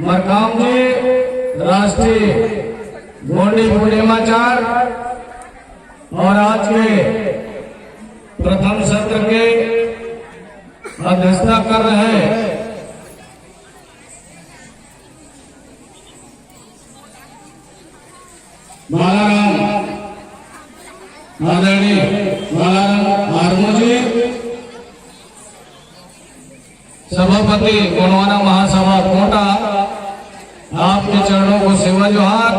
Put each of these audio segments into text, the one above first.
मरकाम जी राष्ट्रीय गोंडी पूर्णिमाचार्य और आज के प्रथम सत्र के अध्यक्षता कर रहे हैं बालाराम आदरणीय बालाराम आर्मू जी, सभापति गोंडवाना महासभा कोटा, आपके चरणों को सेवा जोहार।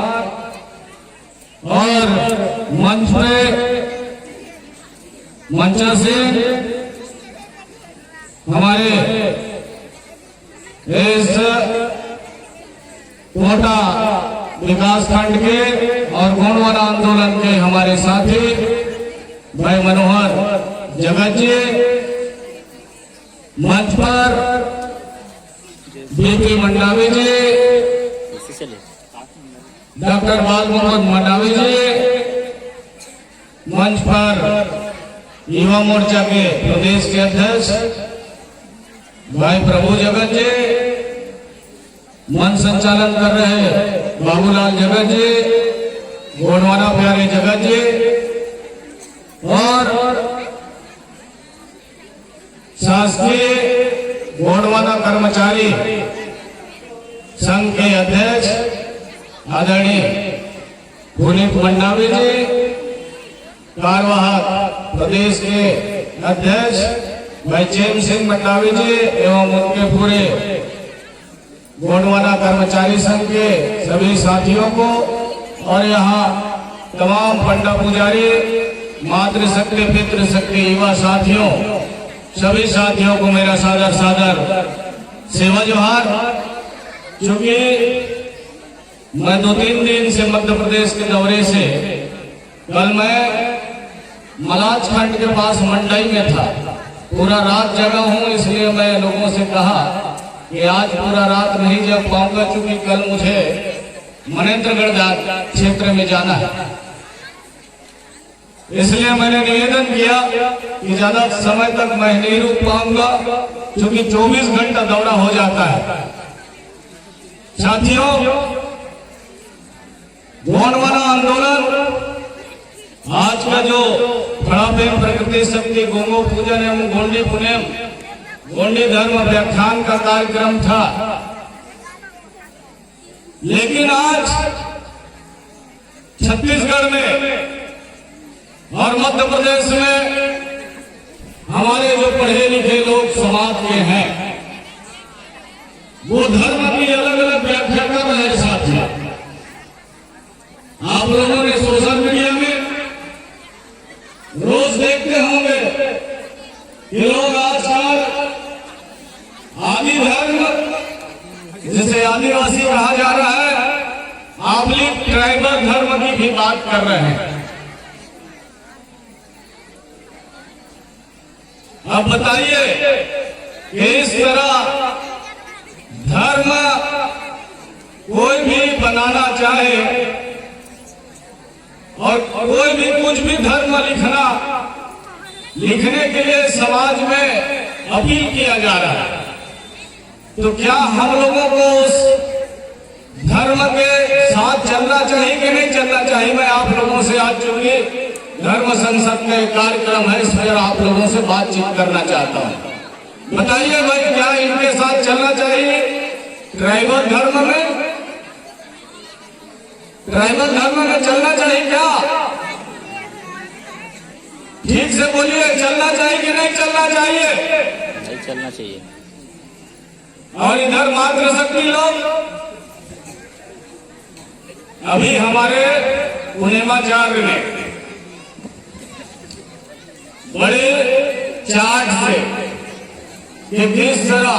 और मंच पे मंचा से हमारे इस कोटा विकास खंड के और गोंडवाना आंदोलन के हमारे साथी भाई मनोहर जगत जी, मंच पर बीपी मंडावी जी, डॉक्टर बाल मोहम्मद मंडावी जी, मंच पर युवा मोर्चा के प्रदेश के अध्यक्ष भाई प्रभु जगत जी, मंच संचालन कर रहे बाबूलाल जगत जी, गोंडवाना प्यारे जगत जी और शासकीय गोंडवाना कर्मचारी संघ के अध्यक्ष आदरणीय पुनीत मंडावी जी, कार्यवाहक प्रदेश के अध्यक्ष भाई चैन सिंह मंडावी जी एवं उनके पूरे गोंडवाना कर्मचारी संघ के सभी साथियों को और यहाँ तमाम पंडा पुजारी, मातृशक्ति, पितृशक्ति, युवा साथियों, सभी साथियों को मेरा सादर सादर सेवा जोहार। क्योंकि मैं 2-3 दिन से मध्य प्रदेश के दौरे से कल मैं मलाज खंड के पास मंडई में था, पूरा रात जगा हूँ, इसलिए मैं लोगों से कहा कि आज पूरा रात नहीं जग पाऊंगा, क्योंकि कल मुझे मनेन्द्रगढ़ क्षेत्र में जाना है। इसलिए मैंने निवेदन किया कि ज्यादा समय तक मैं नहीं रुक पाऊंगा, क्योंकि 24 घंटा दौरा हो जाता है। साथियों, गोंडवाना आंदोलन आज का जो खड़ा प्रेम प्रकृति शक्ति गोंगो पूजन एवं गोंडी पुनेम गोंडी धर्म व्याख्यान का कार्यक्रम था, लेकिन आज छत्तीसगढ़ में और मध्य प्रदेश में हमारे जो पढ़े लिखे लोग समाज के हैं, वो धर्म की अलग अलग व्याख्या कर रहे हैं। साथियों, आप लोगों ने सोशल मीडिया में रोज देखते होंगे कि लोग आजकल आदि धर्म, जिसे आदिवासी कहा जा रहा है, आप लोग ट्राइबल धर्म की भी बात कर रहे हैं। अब बताइए कि इस तरह धर्म कोई भी बनाना चाहे और कोई भी कुछ भी धर्म लिखने के लिए समाज में अपील किया जा रहा है, तो क्या हम लोगों को उस धर्म के साथ चलना चाहिए कि नहीं चलना चाहिए? मैं आप लोगों से आज चूंकि धर्म संसद का कार्यक्रम है, इस पर आप लोगों से बातचीत करना चाहता हूँ। बताइए भाई, क्या इनके साथ चलना चाहिए? ट्राइबल धर्म में चलना चाहिए क्या? ठीक से बोलिए, चलना चाहिए कि नहीं चलना चाहिए? नहीं चलना चाहिए। और इधर मातृशक्ति लोग, अभी हमारे पूर्णिमाचार्य ने बड़े चार्ट से कि किस तरह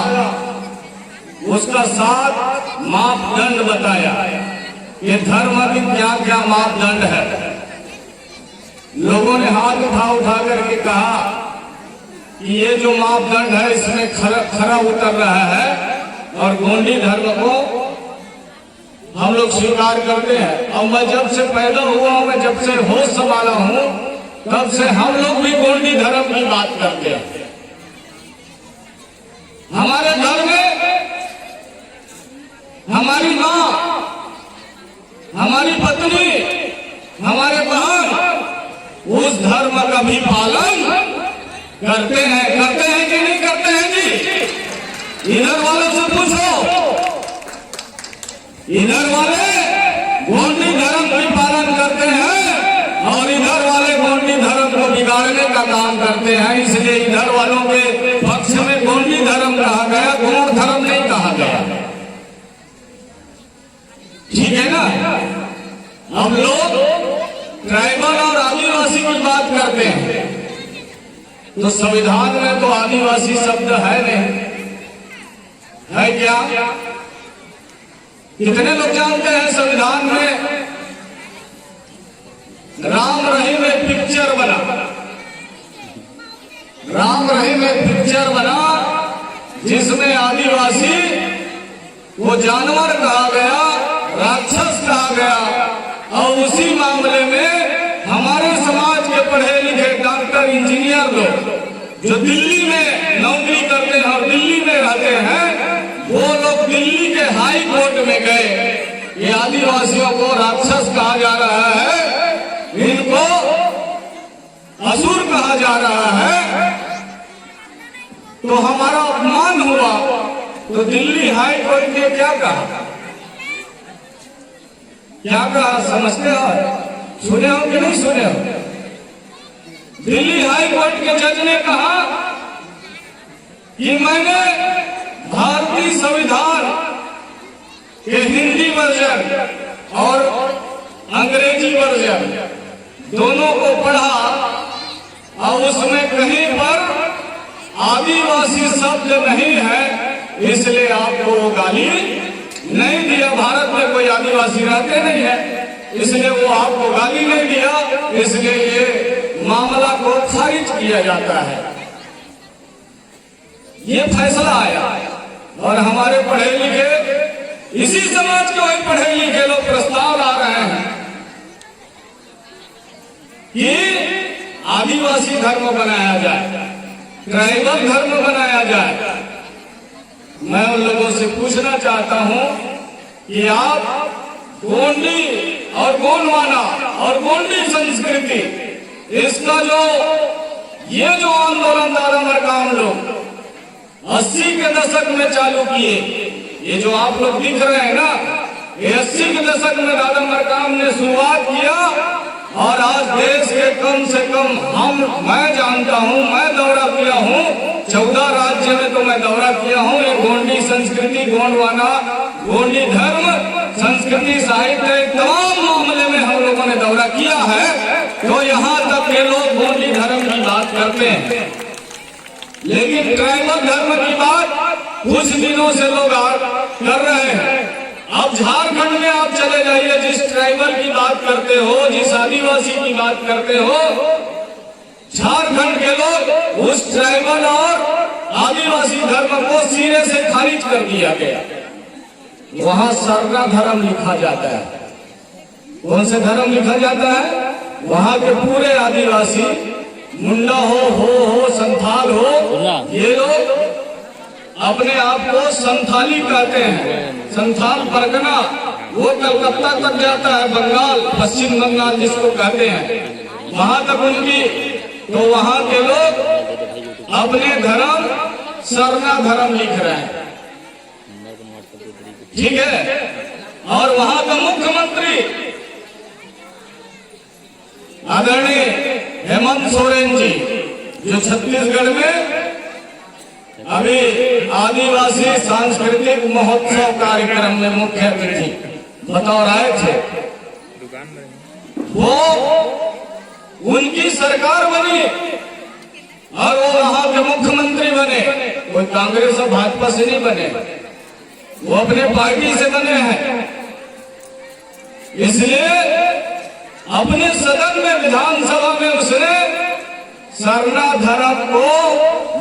उसका 7 मापदंड बताया कि धर्म की क्या क्या मापदंड है। लोगों ने हाथ उठा करके कहा कि ये जो मापदंड है इसमें खरा उतर रहा है और गोंडी धर्म को हम लोग स्वीकार करते हैं। और मैं जब से पैदा हुआ हूं, मैं जब से होश संभाला हूं, तब से हम लोग भी गोंडी धर्म की बात करते हैं। हमारे धर्म में हमारी माँ, हमारी पत्नी, हमारे बहन उस धर्म का भी पालन करते हैं कि नहीं करते हैं जी? इधर वालों से पूछो, इधर वाले गोंडी धर्म का पालन करते हैं और इधर वाले गोंडी धर्म को बिगाड़ने का काम करते हैं। इसलिए इधर वालों के पक्ष में गोंडी धर्म कहा गया, गौड़ धर्म नहीं कहा गया। ठीक है ना? हम लोग ट्राइबल और आदिवासी की बात करते हैं तो संविधान में तो आदिवासी शब्द है नहीं, है क्या? कितने लोग जानते हैं संविधान में राम रहीम एक पिक्चर बना, राम रहीम एक पिक्चर बना जिसमें आदिवासी को जानवर कहा गया, राक्षस कहा गया। और उसी मामले में हमारे समाज के पढ़े लिखे डॉक्टर इंजीनियर लोग जो दिल्ली में नौकरी करते हैं और दिल्ली में रहते हैं, वो लोग दिल्ली के हाई कोर्ट में गए। ये आदिवासियों को राक्षस कहा जा रहा है, इनको असुर कहा जा रहा है, तो हमारा अपमान हुआ। तो दिल्ली हाई कोर्ट ने क्या कहा? क्या कहा समझते हो? सुने हो कि नहीं सुने हो? दिल्ली हाई कोर्ट के जज ने कहा कि मैंने भारतीय संविधान के हिंदी वर्जन और अंग्रेजी वर्जन दोनों को पढ़ा और उसमें कहीं पर आदिवासी शब्द नहीं है, इसलिए आपको वो गाली नहीं दिया। भारत में कोई आदिवासी रहते नहीं है, इसलिए वो आपको गाली नहीं दिया, इसलिए ये मामला को खारिज किया जाता है। ये फैसला आया और हमारे पढ़े लिखे, इसी समाज के वही पढ़े लिखे लोग प्रस्ताव ला रहे हैं कि आदिवासी धर्म बनाया जाए, ट्राइबल धर्म बनाया जाए। मैं उन लोगों से पूछना चाहता हूं कि आप गोंडी और गोंडवाना और गोंडी संस्कृति, इसका ये जो आंदोलन दादा मरकाम लोग 80 के दशक में चालू किए, ये जो आप लोग दिख रहे हैं ना, ये 80 के दशक में दादा मरकाम ने शुरुआत किया और आज देश के कम से कम मैं जानता हूं, मैं दौरा किया हूं, 14 राज्य में तो मैं दौरा किया हूं। ये गोंडी संस्कृति, गोंडवाना, गोंडी धर्म, संस्कृति, साहित्य, तमाम मामले में हम लोगों ने दौरा किया है। तो यहाँ तक के लोग गोंडी धर्म की बात करते हैं, लेकिन ट्राइबल धर्म की बात कुछ दिनों से लोग कर रहे हैं। अब झारखंड में आप चले जाइए, जिस ट्राइबल की बात करते हो, जिस आदिवासी की बात करते हो, झारखंड के लोग उस ट्राइबल और आदिवासी धर्म को सिरे से खारिज कर दिया गया। वहां सरना धर्म लिखा जाता है। कौन से धर्म लिखा जाता है? वहां के पूरे आदिवासी, मुंडा हो संथाल हो, ये लोग अपने आप को संथाली कहते हैं। संथाल परगना वो कलकत्ता तक जाता है, बंगाल, पश्चिम बंगाल जिसको कहते हैं, वहां तक उनकी। तो वहां के लोग अपने धर्म सरना धर्म लिख रहे हैं, ठीक है। और वहां का मुख्यमंत्री आदरणीय हेमंत सोरेन जी, जो छत्तीसगढ़ में अभी आदिवासी सांस्कृतिक महोत्सव कार्यक्रम में मुख्य अतिथि बतौर आए थे, वो उनकी सरकार बनी और वो वहां के मुख्यमंत्री बने। कोई कांग्रेस और भाजपा से नहीं बने, वो अपने पार्टी से बने हैं। इसलिए अपने सदन में, विधानसभा में उसने सरना धर्म को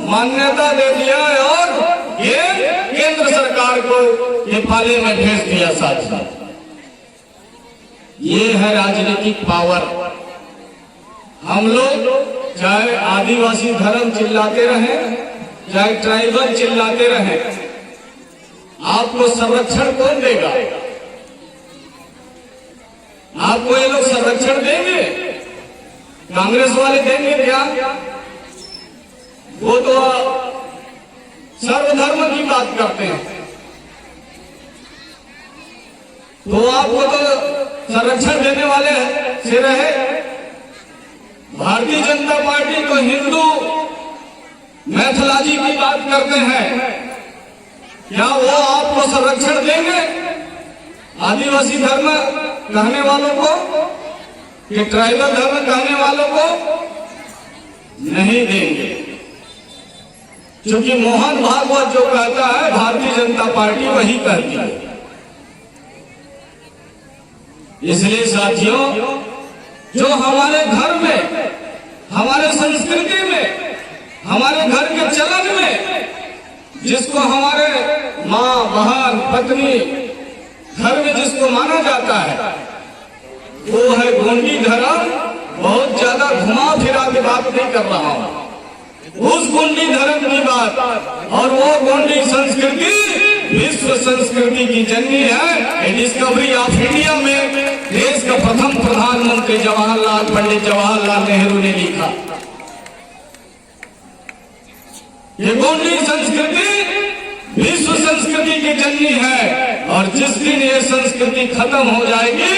मान्यता दे दिया और ये केंद्र सरकार को ये पाले में भेज दिया। साथ साथ ये है राजनीतिक पावर। हम लोग चाहे आदिवासी धर्म चिल्लाते रहे, चाहे ट्राइबल चिल्लाते रहे, आपको संरक्षण कौन देगा? आपको ये लोग संरक्षण देंगे? कांग्रेस वाले देंगे क्या? वो तो सर्वधर्म की बात करते हैं, तो आपको तो संरक्षण देने वाले से रहे। भारतीय जनता पार्टी तो हिंदू मैथोलॉजी की बात करते हैं, क्या वो आपको संरक्षण देंगे? आदिवासी धर्म कहने वालों को कि ट्राइबल धर्म कहने वालों को नहीं देंगे, क्योंकि मोहन भागवत जो कहता है भारतीय जनता पार्टी वही कहती है। इसलिए साथियों, जो हमारे घर में, हमारे संस्कृति में, हमारे घर के चलन में, जिसको हमारे माँ, बहन, पत्नी घर में जिसको माना जाता है, वो है गोंडी धर्म। बहुत ज्यादा घुमा फिरा के बात नहीं कर रहा हूं, उस गोंडी धर्म की बात। और वो गोंडी संस्कृति विश्व संस्कृति की जननी है। डिस्कवरी ऑफ इंडिया में देश का प्रथम प्रधानमंत्री पंडित जवाहरलाल नेहरू ने लिखा। ये गोंडी संस्कृति विश्व संस्कृति की जननी है, और जिस दिन ये संस्कृति खत्म हो जाएगी,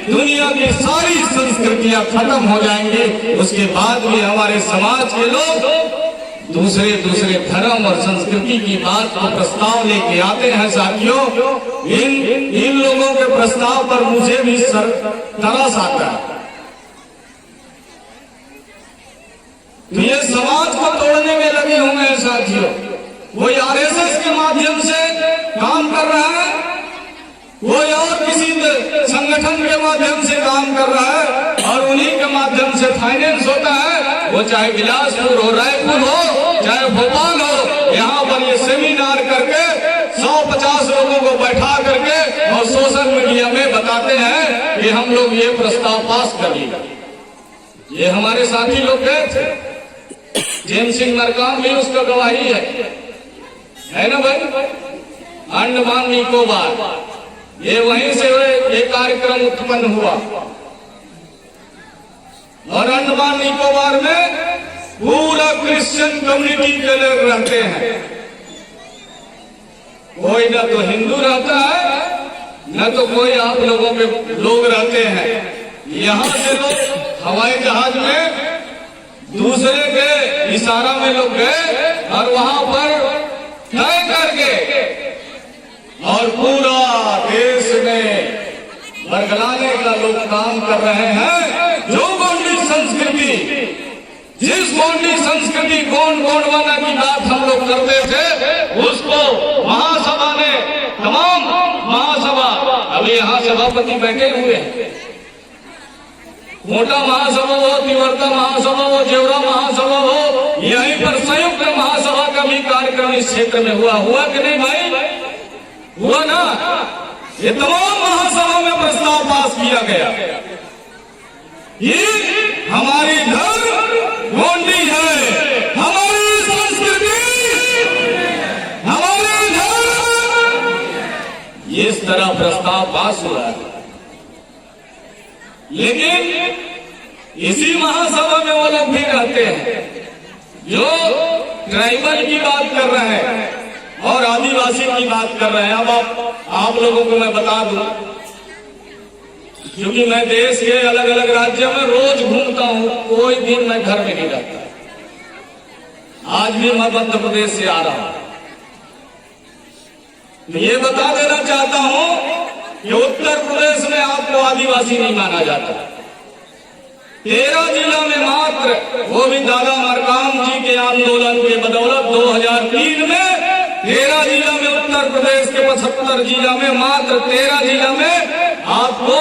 दुनिया की सारी संस्कृतियां खत्म हो जाएंगी। उसके बाद भी हमारे समाज के लोग दूसरे धर्म और संस्कृति की बात को प्रस्ताव लेके आते हैं। साथियों, इन लोगों के प्रस्ताव पर मुझे भी तरस आता है। तो ये समाज को तोड़ने में लगे हुए हैं साथियों। कोई आरएसएस के माध्यम से काम कर रहा है, कोई और किसी संगठन के माध्यम से काम कर रहा है, और उन्हीं के माध्यम से फाइनेंस होता है। वो चाहे बिलासपुर हो, रायपुर हो, चाहे भोपाल हो, यहाँ पर ये सेमिनार करके 150 लोगों को बैठा करके और सोशल मीडिया में बताते हैं कि हम लोग ये प्रस्ताव पास कर लिए। ये हमारे साथी लोग गए थे, जेम्स सिंह मरकाम भी उसका गवाही है ना भाई। अंडमान निकोबार, ये वहीं से ये कार्यक्रम उत्पन्न हुआ, और अंडमान निकोबार में पूरा क्रिश्चियन कम्युनिटी के लोग रहते हैं। कोई न तो हिंदू रहता है, न तो कोई आप लोगों के लोग रहते हैं। यहाँ से लोग हवाई जहाज में दूसरे के इशारा में लोग गए, और वहां पर तय करके और पूरा देश में बरगलाने का लोग काम कर रहे हैं। जो गोंडी संस्कृति, जिस गोंडी संस्कृति गोंडवाना की बात हम लोग करते थे, उसको महासभा ने, तमाम महासभा, अभी यहाँ सभापति बैठे हुए हैं, मोटा महासभा हो, तिवर्ता महासभा हो, जेवरा महासभा हो, यहीं पर संयुक्त महासभा का भी कार्यक्रम इस क्षेत्र में हुआ कि नहीं भाई? हुआ ना। ये तमाम महासभा में प्रस्ताव पास किया गया। ये हमारी धर्म गोंडी है, हमारी संस्कृति, हमारे धर्म, इस तरह प्रस्ताव पास हुआ है। लेकिन इसी महासभा में वो लोग भी रहते हैं जो ट्राइबल की बात कर रहे हैं और आदिवासी की बात कर रहे हैं। अब आप लोगों को मैं बता दूं, क्योंकि मैं देश के अलग अलग राज्यों में रोज घूमता हूं, कोई दिन मैं घर में नहीं रहता। आज भी मैं मध्य प्रदेश से आ रहा हूं। ये बता देना चाहता हूं कि उत्तर प्रदेश में आपको आदिवासी नहीं माना जाता। 13 जिला में मात्र, वो भी दादा मरकाम जी के आंदोलन के बदौलत 2003 में 13 जिला में, उत्तर प्रदेश के 75 जिला में मात्र 13 जिला में आपको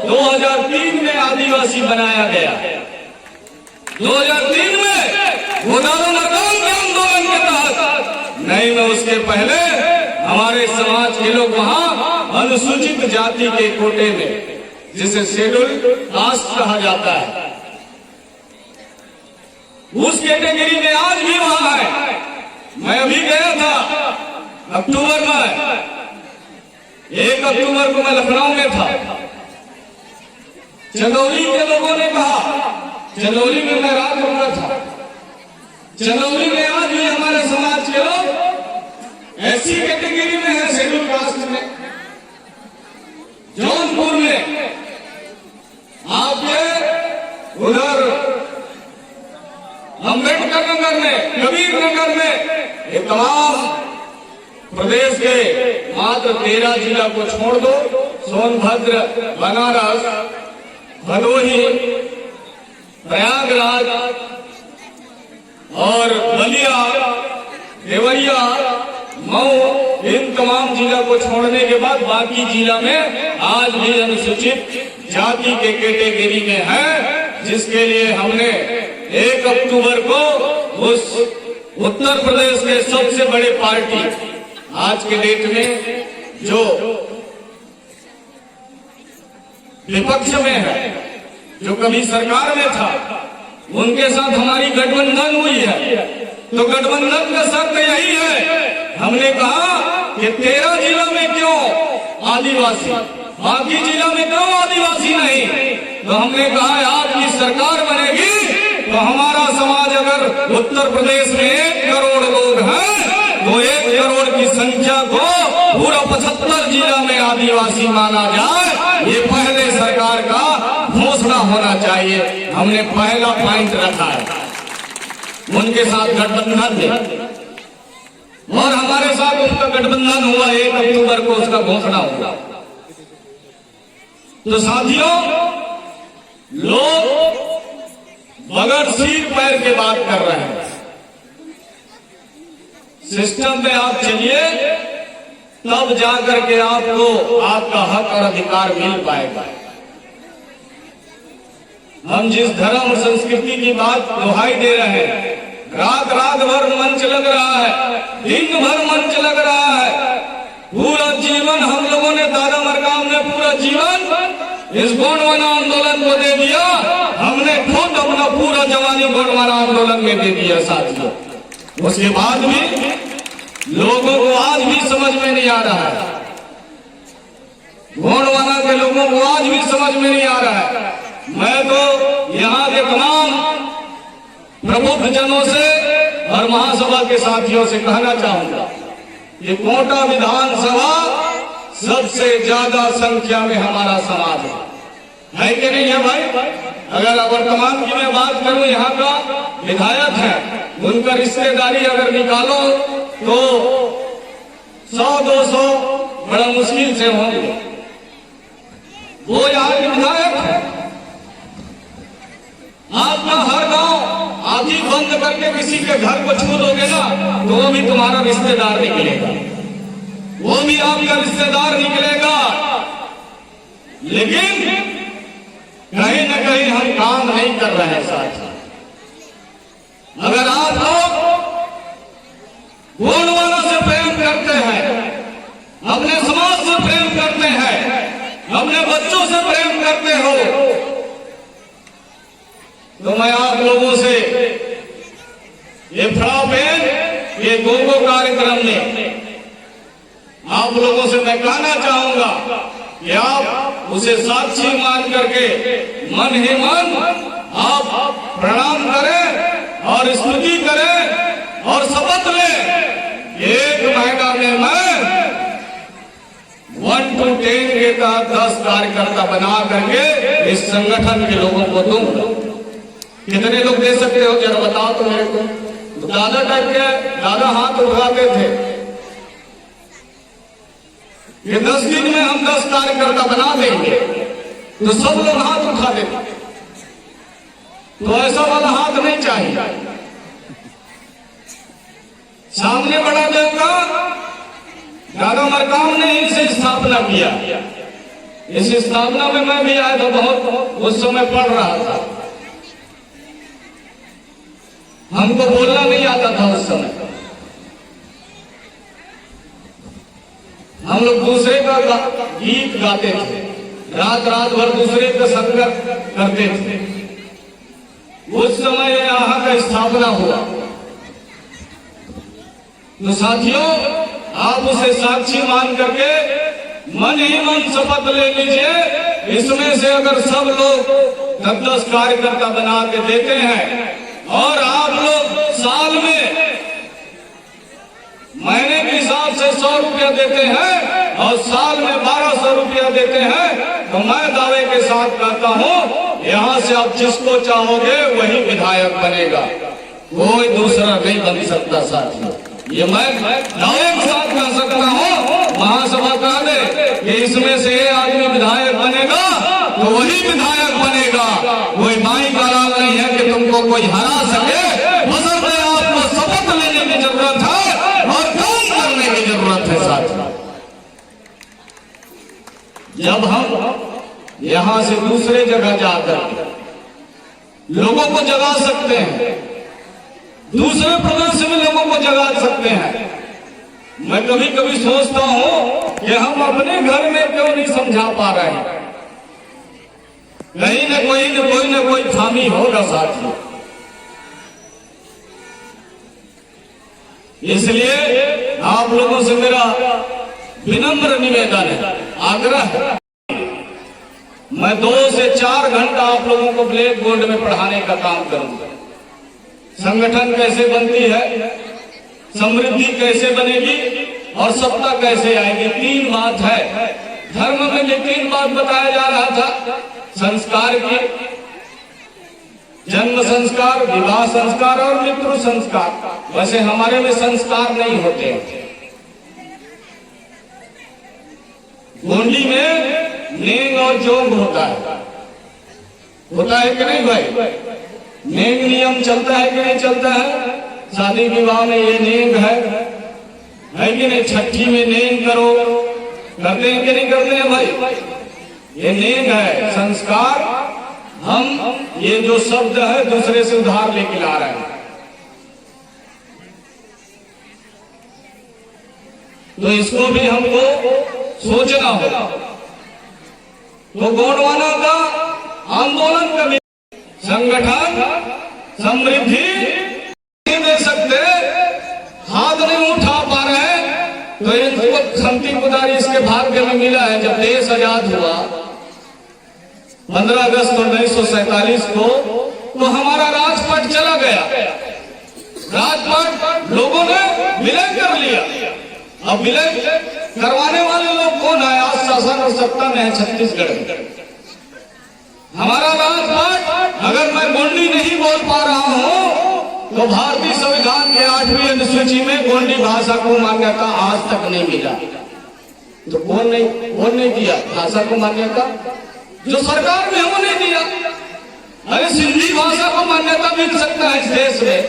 2003 में आदिवासी बनाया गया। 2003 में वो दादा मरकाम के आंदोलन के तहत नहीं, मैं उसके पहले हमारे समाज के लोग वहां अनुसूचित जाति के कोटे में, जिसे शेड्यूल कास्ट कहा जाता है, उस कैटेगरी में आज भी वहां है। मैं अभी गया था अक्टूबर में, 1 अक्टूबर को मैं लखनऊ में था। चंदौली के लोगों ने कहा, चंदौली में मैं रात रुका था, चंदौली में आज भी हमारे समाज के लोग ऐसी कैटेगरी में है, शेड्यूल कास्ट में। जौनपुर में आपके उधर अम्बेडकर नगर में, कबीर नगर में, ये तमाम प्रदेश के मात्र 13 जिला को छोड़ दो, सोनभद्र, बनारस, भदोही, प्रयागराज और बलिया, देवरिया, मऊ, इन तमाम जिला को छोड़ने के बाद बाकी जिला में आज भी अनुसूचित जाति के कैटेगरी में है, जिसके लिए हमने 1 अक्टूबर को उस उत्तर प्रदेश के सबसे बड़े पार्टी आज के डेट में जो विपक्ष में है, जो कभी सरकार में था, उनके साथ हमारी गठबंधन हुई है। तो गठबंधन का शर्त यही है, हमने कहा कि 13 जिला में क्यों आदिवासी, बाकी जिला में क्यों आदिवासी नहीं। तो हमने कहा आपकी सरकार बनेगी तो हमारा समाज अगर उत्तर प्रदेश में 1 करोड़ लोग हैं तो 1 करोड़ की संख्या को पूरा 75 जिला में आदिवासी माना जाए, ये पहले सरकार का घोषणा होना चाहिए। हमने पहला पॉइंट रखा है उनके साथ गठबंधन में, और हमारे साथ उनका गठबंधन हुआ 1 अक्टूबर को उसका घोषणा हुआ। तो साथियों, लोग बगैर सिर पैर के बात कर रहे हैं। सिस्टम में आप चलिए, तब जाकर के आपको आपका हक और अधिकार मिल पाएगा। हम जिस धर्म और संस्कृति की बात दोहाई दे रहे हैं, रात रात भर मंच लग रहा है, दिन भर मंच लग रहा है, पूरा जीवन हम लोगों ने, दादा मरकाम ने पूरा जीवन इस गोंडवाना आंदोलन को दे दिया। हमने खुद अपना पूरा जवानी गोंडवाना आंदोलन में दे दिया साथियों। उसके बाद भी लोगों को आज भी समझ में नहीं आ रहा है, गोंडवाना के लोगों को आज भी समझ में नहीं आ रहा है। मैं तो यहाँ के तमाम प्रबुद्ध जनों से और महासभा के साथियों से कहना चाहूंगा, ये कोटा विधानसभा सबसे ज्यादा संख्या में हमारा समाज है कि नहीं है भाई? अगर वर्तमान की मैं बात करूं, यहाँ का विधायक है, उनका रिश्तेदारी अगर निकालो तो 100-200 बड़ा मुश्किल से होंगे। वो यहाँ के विधायक है। आपका हर गांव आधी बंद करके किसी के घर को छू दोगे ना, तो वो भी तुम्हारा रिश्तेदार निकलेगा, वो भी आपका रिश्तेदार निकलेगा। लेकिन कहीं न कहीं हम काम नहीं कर रहे हैं साथ। अगर आप लोग गोंडवाना से प्रेम करते हैं, अपने समाज से प्रेम करते हैं, अपने बच्चों से प्रेम करते हो, तो मैं आप लोगों से ये फ्रापेन, ये गोगो कार्यक्रम में आप लोगों से मैं कहना चाहूंगा कि आप उसे साक्षी मान करके मन ही मन आप प्रणाम करें और स्तुति करें और शपथ लें। 1 महीना में मैं 1 to 10 के तहत 10 कार्यकर्ता बना करके इस संगठन के लोगों को दूंगा। कितने लोग दे सकते हो जरा बताओ तो मेरे को। दादा टाइप के दादा हाथ उठाते थे कि 10 दिन में हम 10 कार्यकर्ता बना देंगे, तो सब लोग हाथ उठा देते। तो ऐसा वाला हाथ नहीं चाहिए। सामने बड़ा देव का दादा मरकाम ने इसे स्थापना किया। इस स्थापना में मैं भी आया था, बहुत उस समय पढ़ रहा था। हमको बोलना नहीं आता था उस समय। हम लोग दूसरे का गीत गाते थे, रात रात भर दूसरे का संगत करते थे। उस समय यहाँ का स्थापना हुआ। तो साथियों, आप उसे साक्षी मान करके मन ही मन शपथ ले लीजिए, इसमें से अगर सब लोग 10-10 कार्यकर्ता बना के देते हैं और आप लोग साल में महीने के हिसाब से 100 रुपया देते हैं और साल में 1200 रुपया देते हैं, तो मैं दावे के साथ कहता हूं यहां से आप जिसको चाहोगे वही विधायक बनेगा, कोई दूसरा नहीं बन सकता साथियों। ये मैं दावे के साथ कह सकता हूं, महासभा कह दे कि इसमें से ये आदमी विधायक बनेगा तो वही विधायक बनेगा, कोई माई का लाल नहीं है कि तुमको कोई हरा सके। बशर्ते आपको शपथ लेने की जरूरत है और काम करने की जरूरत है साथियों। जब हम यहां से दूसरे जगह जाकर लोगों को जगा सकते हैं, दूसरे प्रदेश में लोगों को जगा सकते हैं, मैं कभी कभी सोचता हूं कि हम अपने घर में क्यों नहीं समझा पा रहे हैं। कहीं न कोई खामी होगा साथियों। इसलिए आप लोगों से मेरा विनम्र निवेदन है, आग्रह है, मैं 2 से 4 घंटा आप लोगों को ब्लैक बोर्ड में पढ़ाने का काम करूंगा। संगठन कैसे बनती है, समृद्धि कैसे बनेगी और सत्ता कैसे आएगी, 3 बात है। धर्म में ये 3 बात बताया जा रहा था, संस्कार की, जन्म संस्कार, विवाह संस्कार और मृत्यु संस्कार। वैसे हमारे में संस्कार नहीं होते। गोंडी में नेंग और जोग होता है कि नहीं भाई? नेंग नियम चलता है कि नहीं चलता है? शादी विवाह में ये नेंग है कि नहीं? छठी में नेंग करो, करते हैं कि नहीं करते हैं भाई? ये नेंग है, संस्कार। हम ये जो शब्द है दूसरे से उधार लेके ला रहे हैं, तो इसको भी हमको सोचना होगा। तो गोंडवाना का आंदोलन का संगठन समृद्धि नहीं दे सकते, हाथ नहीं उठा पा रहे, तो इनको खंती पुदारी इसके भाग्य में मिला है। जब देश आजाद हुआ 15 अगस्त 1947 को, तो हमारा राजपथ चला गया। राजपथ लोगों ने विलय कर लिया। अब विलय करवाने वाले लोग कौन है? आज शासन और सत्ता में है छत्तीसगढ़ में। हमारा राजपथ, अगर मैं गोंडी नहीं बोल पा रहा हूं, तो भारतीय संविधान के 8वीं अनुसूची में गोंडी भाषा को मान्यता आज तक नहीं मिला। तो कौन नहीं दिया भाषा को मान्यता? जो सरकार ने हमने दिया। अरे सिंधी भाषा को मान्यता मिल सकता है इस देश में,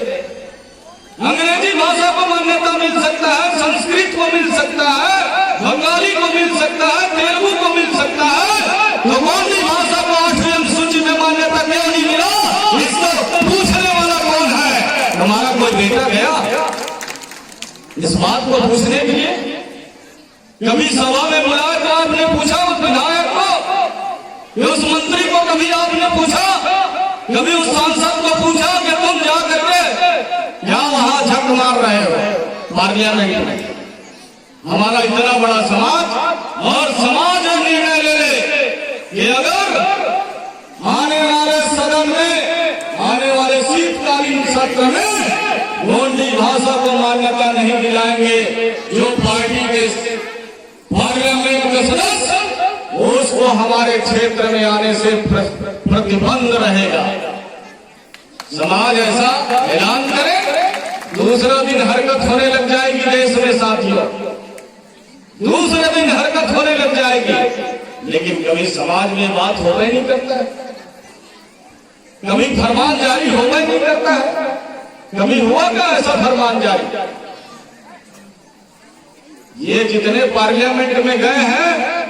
अंग्रेजी भाषा को मान्यता मिल सकता है, संस्कृत को मिल सकता है, बंगाली को मिल सकता है, तेलुगु को मिल सकता है, तो गोंडी भाषा को 8वीं अनुसूची में मान्यता क्यों नहीं मिला? इसको पूछने वाला कौन है? हमारा कोई बेटा गया इस बात को पूछने के लिए? कभी सभा में बुलाया तो आपने पूछा उस विधायक को, उस मंत्री को कभी आपने पूछा, कभी उस सांसद को पूछा कि तुम जा करके क्या वहां झक मार रहे हो पार्लियामेंट में? हमारा इतना बड़ा समाज, और समाज निर्णय ले ले कि अगर आने वाले सदन में, आने वाले शीतकालीन सत्र में गोंडी भाषा को मान्यता नहीं दिलाएंगे, जो पार्टी के पार्लियामेंट के सदस्य, उसको हमारे क्षेत्र में आने से प्रतिबंध रहेगा। समाज ऐसा ऐलान करे, दूसरा दिन हरकत होने लग जाएगी देश में साथियों, दूसरे दिन हरकत होने लग जाएगी। लेकिन कभी समाज में बात हो नहीं करता है, कभी फरमान जारी हो नहीं करता है। कभी हुआ क्या ऐसा फरमान जारी? ये जितने पार्लियामेंट में गए हैं,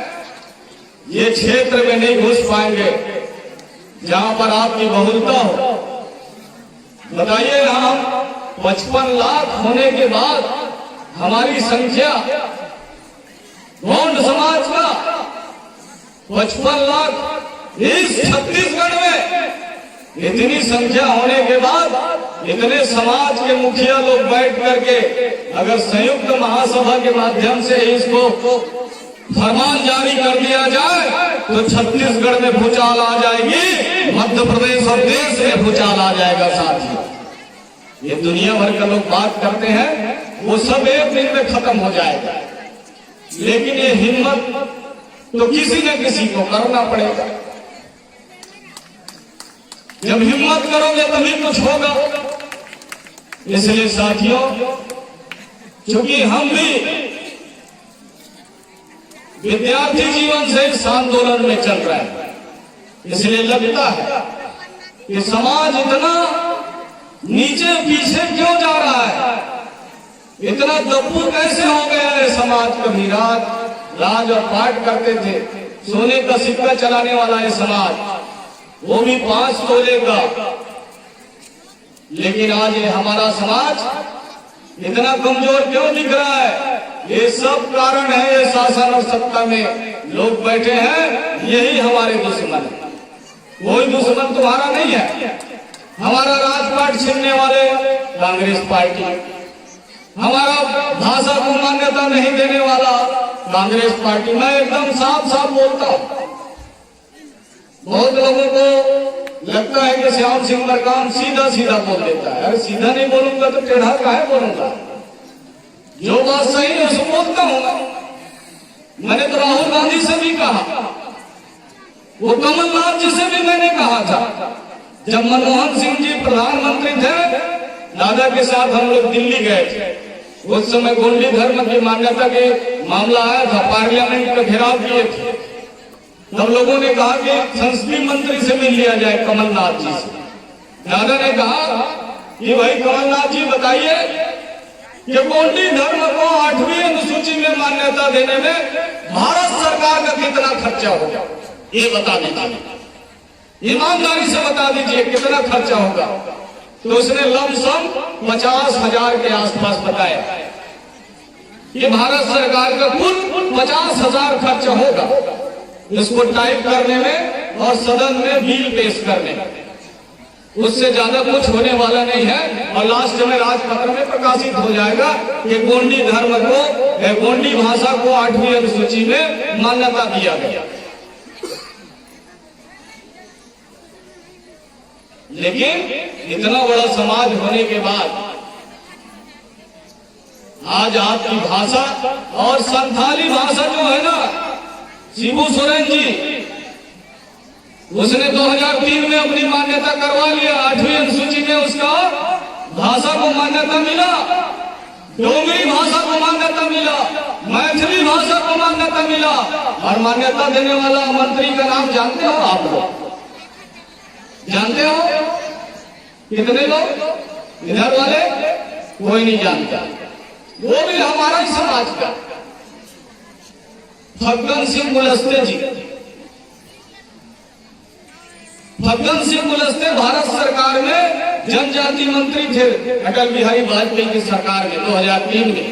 ये क्षेत्र में नहीं घुस पाएंगे जहां पर आपकी बहुलता हो। बताइए, हम 55 लाख होने के बाद हमारी संख्या गोंड समाज का 55 लाख इस छत्तीसगढ़ में, इतनी संख्या होने के बाद इतने समाज के मुखिया लोग बैठ करके अगर संयुक्त महासभा के माध्यम से इसको फरमान जारी कर दिया जाए तो छत्तीसगढ़ में भूचाल आ जाएगी, मध्य प्रदेश और देश में भूचाल आ जाएगा। साथियों, ये दुनिया भर का लोग बात करते हैं, वो सब एक दिन में खत्म हो जाएगा, लेकिन ये हिम्मत तो किसी न किसी को करना पड़ेगा। जब हिम्मत करोगे तभी कुछ होगा। इसलिए साथियों, चूंकि हम भी विद्यार्थी जीवन से इस आंदोलन में चल रहे हैं, इसलिए लगता है कि समाज इतना नीचे पीछे क्यों जा रहा है, इतना दब्बू कैसे हो गया है समाज। कभी राज और पाठ करते थे, सोने का सिक्का चलाने वाला है समाज, वो भी 5 तोले का, लेकिन आज ये हमारा समाज इतना कमजोर क्यों दिख रहा है? ये सब कारण है, ये शासन और सत्ता में लोग बैठे हैं, यही हमारे दुश्मन है। कोई दुश्मन तुम्हारा नहीं है। हमारा राजपाट छीनने वाले कांग्रेस पार्टी, हमारा भाषा को मान्यता नहीं देने वाला कांग्रेस पार्टी। मैं एकदम साफ साफ बोलता हूं। बहुत लोगों को लगता है कि श्याम सिंह मरकाम सीधा सीधा बोल देता है। अरे सीधा नहीं बोलूंगा तो टेढ़ा काहे बोलूंगा? जो बात सही है उसको बोलता हूं। मैंने तो राहुल गांधी से भी कहा, वो कमलनाथ जी से भी मैंने कहा था। जब मनमोहन सिंह जी प्रधानमंत्री थे, दादा के साथ हम लोग दिल्ली गए थे। उस समय गोंडी धर्म की मान्यता के मामला आया था, पार्लियामेंट का घेराव किए थे। तब लोगों ने कहा कि संसदीय मंत्री से मिल लिया जाए, कमलनाथ जी से। दादा ने कहा कि भाई कमलनाथ जी बताइए कि गोंडी धर्म को 8वीं अनुसूची में मान्यता देने में भारत सरकार का कितना खर्चा होगा, ये बता दीजिए। ईमानदारी से बता दीजिए कितना खर्चा होगा। तो उसने लमसम 50,000 के आसपास बताया कि भारत सरकार का कुल 50,000 खर्चा होगा इसको टाइप करने में और सदन में बिल पेश करने में। उससे ज्यादा कुछ होने वाला नहीं है। और लास्ट में राजपत्र में प्रकाशित हो जाएगा कि गोंडी धर्म को, गोंडी भाषा को 8वीं अनुसूची में मान्यता दिया गया। लेकिन इतना बड़ा समाज होने के बाद आज आपकी भाषा और संथाली भाषा जो है ना, शिबू सोरेन जी, उसने 2003 में अपनी मान्यता करवा लिया। 8वीं अनुसूची में उसका भाषा को मान्यता मिला, डोगरी भाषा को मान्यता मिला, मैथिली भाषा को मान्यता मिला। और मान्यता देने वाला मंत्री का नाम जानते हो आप लोग? जानते हो कितने लोग? इधर वाले कोई नहीं जानता। वो भी हमारा ही समाज का फग्गन सिंह कुलस्ते जी। फग्गन सिंह कुलस्ते भारत सरकार में जनजाति मंत्री थे अटल बिहारी वाजपेयी की सरकार में 2003 में।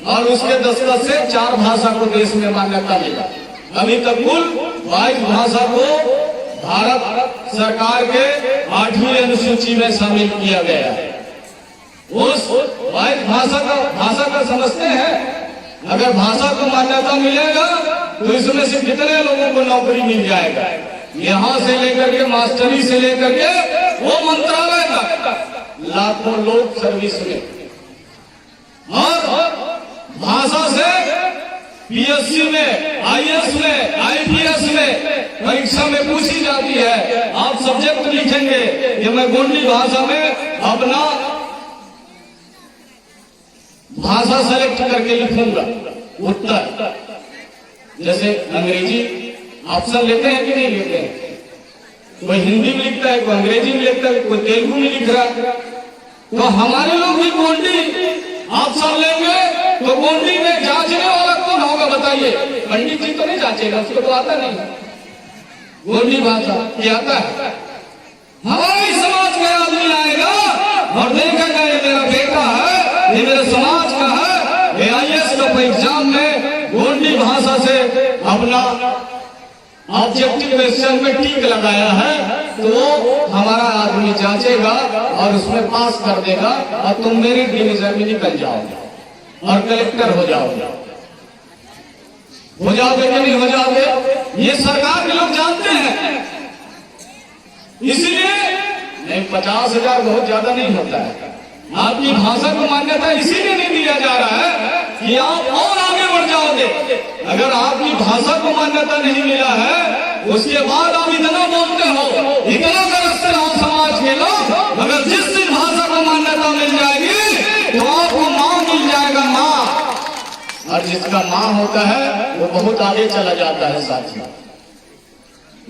और उसके दस्तखत से 4 भाषा को देश में मान्यता मिला। अभी तक कुल 22 भाषा को भारत सरकार के 8वीं अनुसूची में शामिल किया गया है। उस 22 भाषा का समझते हैं? अगर भाषा को मान्यता मिलेगा तो इसमें से कितने लोगों को नौकरी मिल जाएगा? यहाँ से लेकर के मास्टरी से लेकर के वो मंत्रालय तक लाखों लोग सर्विस में। और भाषा से पीएससी में, आईएएस में, आईपीएस में परीक्षा में पूछी जाती है। आप सब्जेक्ट लिखेंगे कि मैं गोंडी भाषा में अपना भाषा सेलेक्ट करके लिखूंगा उत्तर। जैसे अंग्रेजी ऑप्शन लेते हैं कि नहीं लेते हैं? कोई हिंदी में लिखता है, कोई अंग्रेजी में लिखता है, कोई तेलुगु में लिख रहा है। तो हमारे लोग भी गोंडी ऑप्शन लेंगे तो गोंडी में जांचने वाला कौन होगा बताइए? पंडित जी तो नहीं जांचेगा, उसको तो आता नहीं गोंडी भाषा। क्या आता है? हमारे समाज का आदमी आएगा और देखेगा ये मेरा बेटा है, ये मेरे समाज का है, ये आईएएस का एग्जाम में गोंडी भाषा से अपना ऑब्जेक्टिव क्वेश्चन में टिक लगाया है, तो वो हमारा आदमी जांचेगा और उसमें पास कर देगा और तुम मेरिट डिवीजन में निकल जाओगे और कलेक्टर हो जाओगे। हो जाओगे कि नहीं हो जाओगे, ये सरकार के लोग जानते हैं। इसलिए नहीं, 50,000 बहुत ज्यादा नहीं होता है। आपकी भाषा को मान्यता इसीलिए नहीं दिया जा रहा है कि आप और आगे बढ़ जाओगे। अगर आपकी भाषा को मान्यता नहीं मिला है, उसके बाद आप इतना बोलते हो, इतना गरजते हो समाज के लोग, अगर जिस दिन भाषा को मान्यता मिल जाएगी तो आपको माँ मिल जाएगा, माँ। और जिसका माँ होता है वो बहुत आगे चला जाता है साथियों।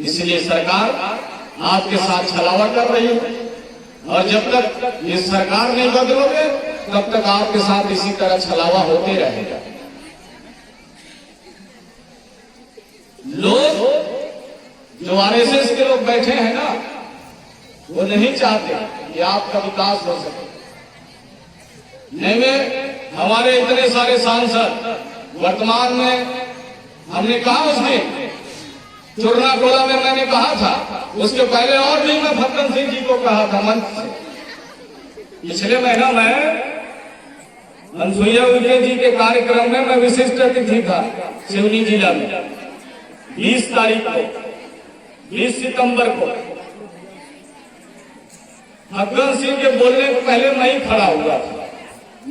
इसलिए सरकार आपके साथ छलावा कर रही है, और जब तक ये सरकार नहीं बदलोगे तब तक आपके साथ इसी तरह छलावा होते रहेगा। लोग जो आरएसएस के लोग बैठे हैं ना, वो नहीं चाहते कि आपका विकास हो सके। नहीं में हमारे इतने सारे सांसद वर्तमान में, हमने कहा उस दिन चुरना टोला में मैंने कहा था, उसके पहले और भी मैं फक्कन सिंह जी को कहा था मंच से। पिछले महीना में अनसुईया उइके जी के कार्यक्रम में मैं विशिष्ट अतिथि था सिवनी जिला में 20 तारीख को, 20 सितंबर को। फक्कन सिंह के बोलने को पहले मैं ही खड़ा हुआ था,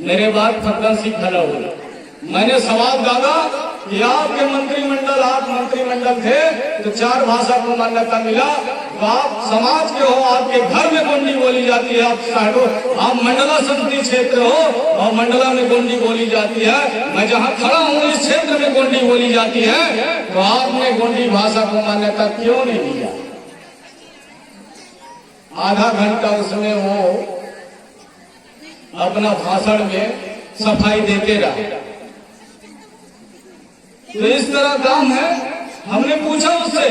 मेरे बाद फक्कन सिंह खड़ा हुआ। मैंने सवाल डाला कि आपके मंत्रिमंडल, आप मंत्रिमंडल थे तो 4 भाषा को मान्यता मिला, तो आप समाज के हो, आपके घर में गोंडी बोली जाती है, आप साइडो, आप मंडला संसदीय क्षेत्र हो और मंडला में गोंडी बोली जाती है, मैं जहां खड़ा हूं इस क्षेत्र में गोंडी बोली जाती है, तो आपने गोंडी भाषा को मान्यता क्यों नहीं दिया? आधा घंटा उसमें वो अपना भाषण में सफाई देते रहे। तो इस तरह काम है। हमने पूछा उससे,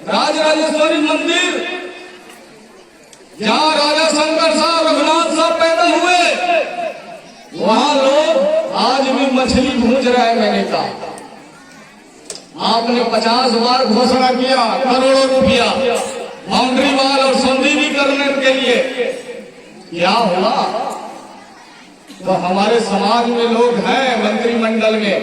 राजराजेश्वरी मंदिर जहां राजा शंकर साहब, रघुनाथ साहब पैदा हुए, वहां लोग आज भी मछली भूंज रहे हैं। मैंने कहा आपने 50 बार घोषणा किया करोड़ों रुपया बाउंड्री वाल और संधि भी करने के लिए, क्या हुआ? तो हमारे समाज में लोग हैं मंत्रिमंडल में,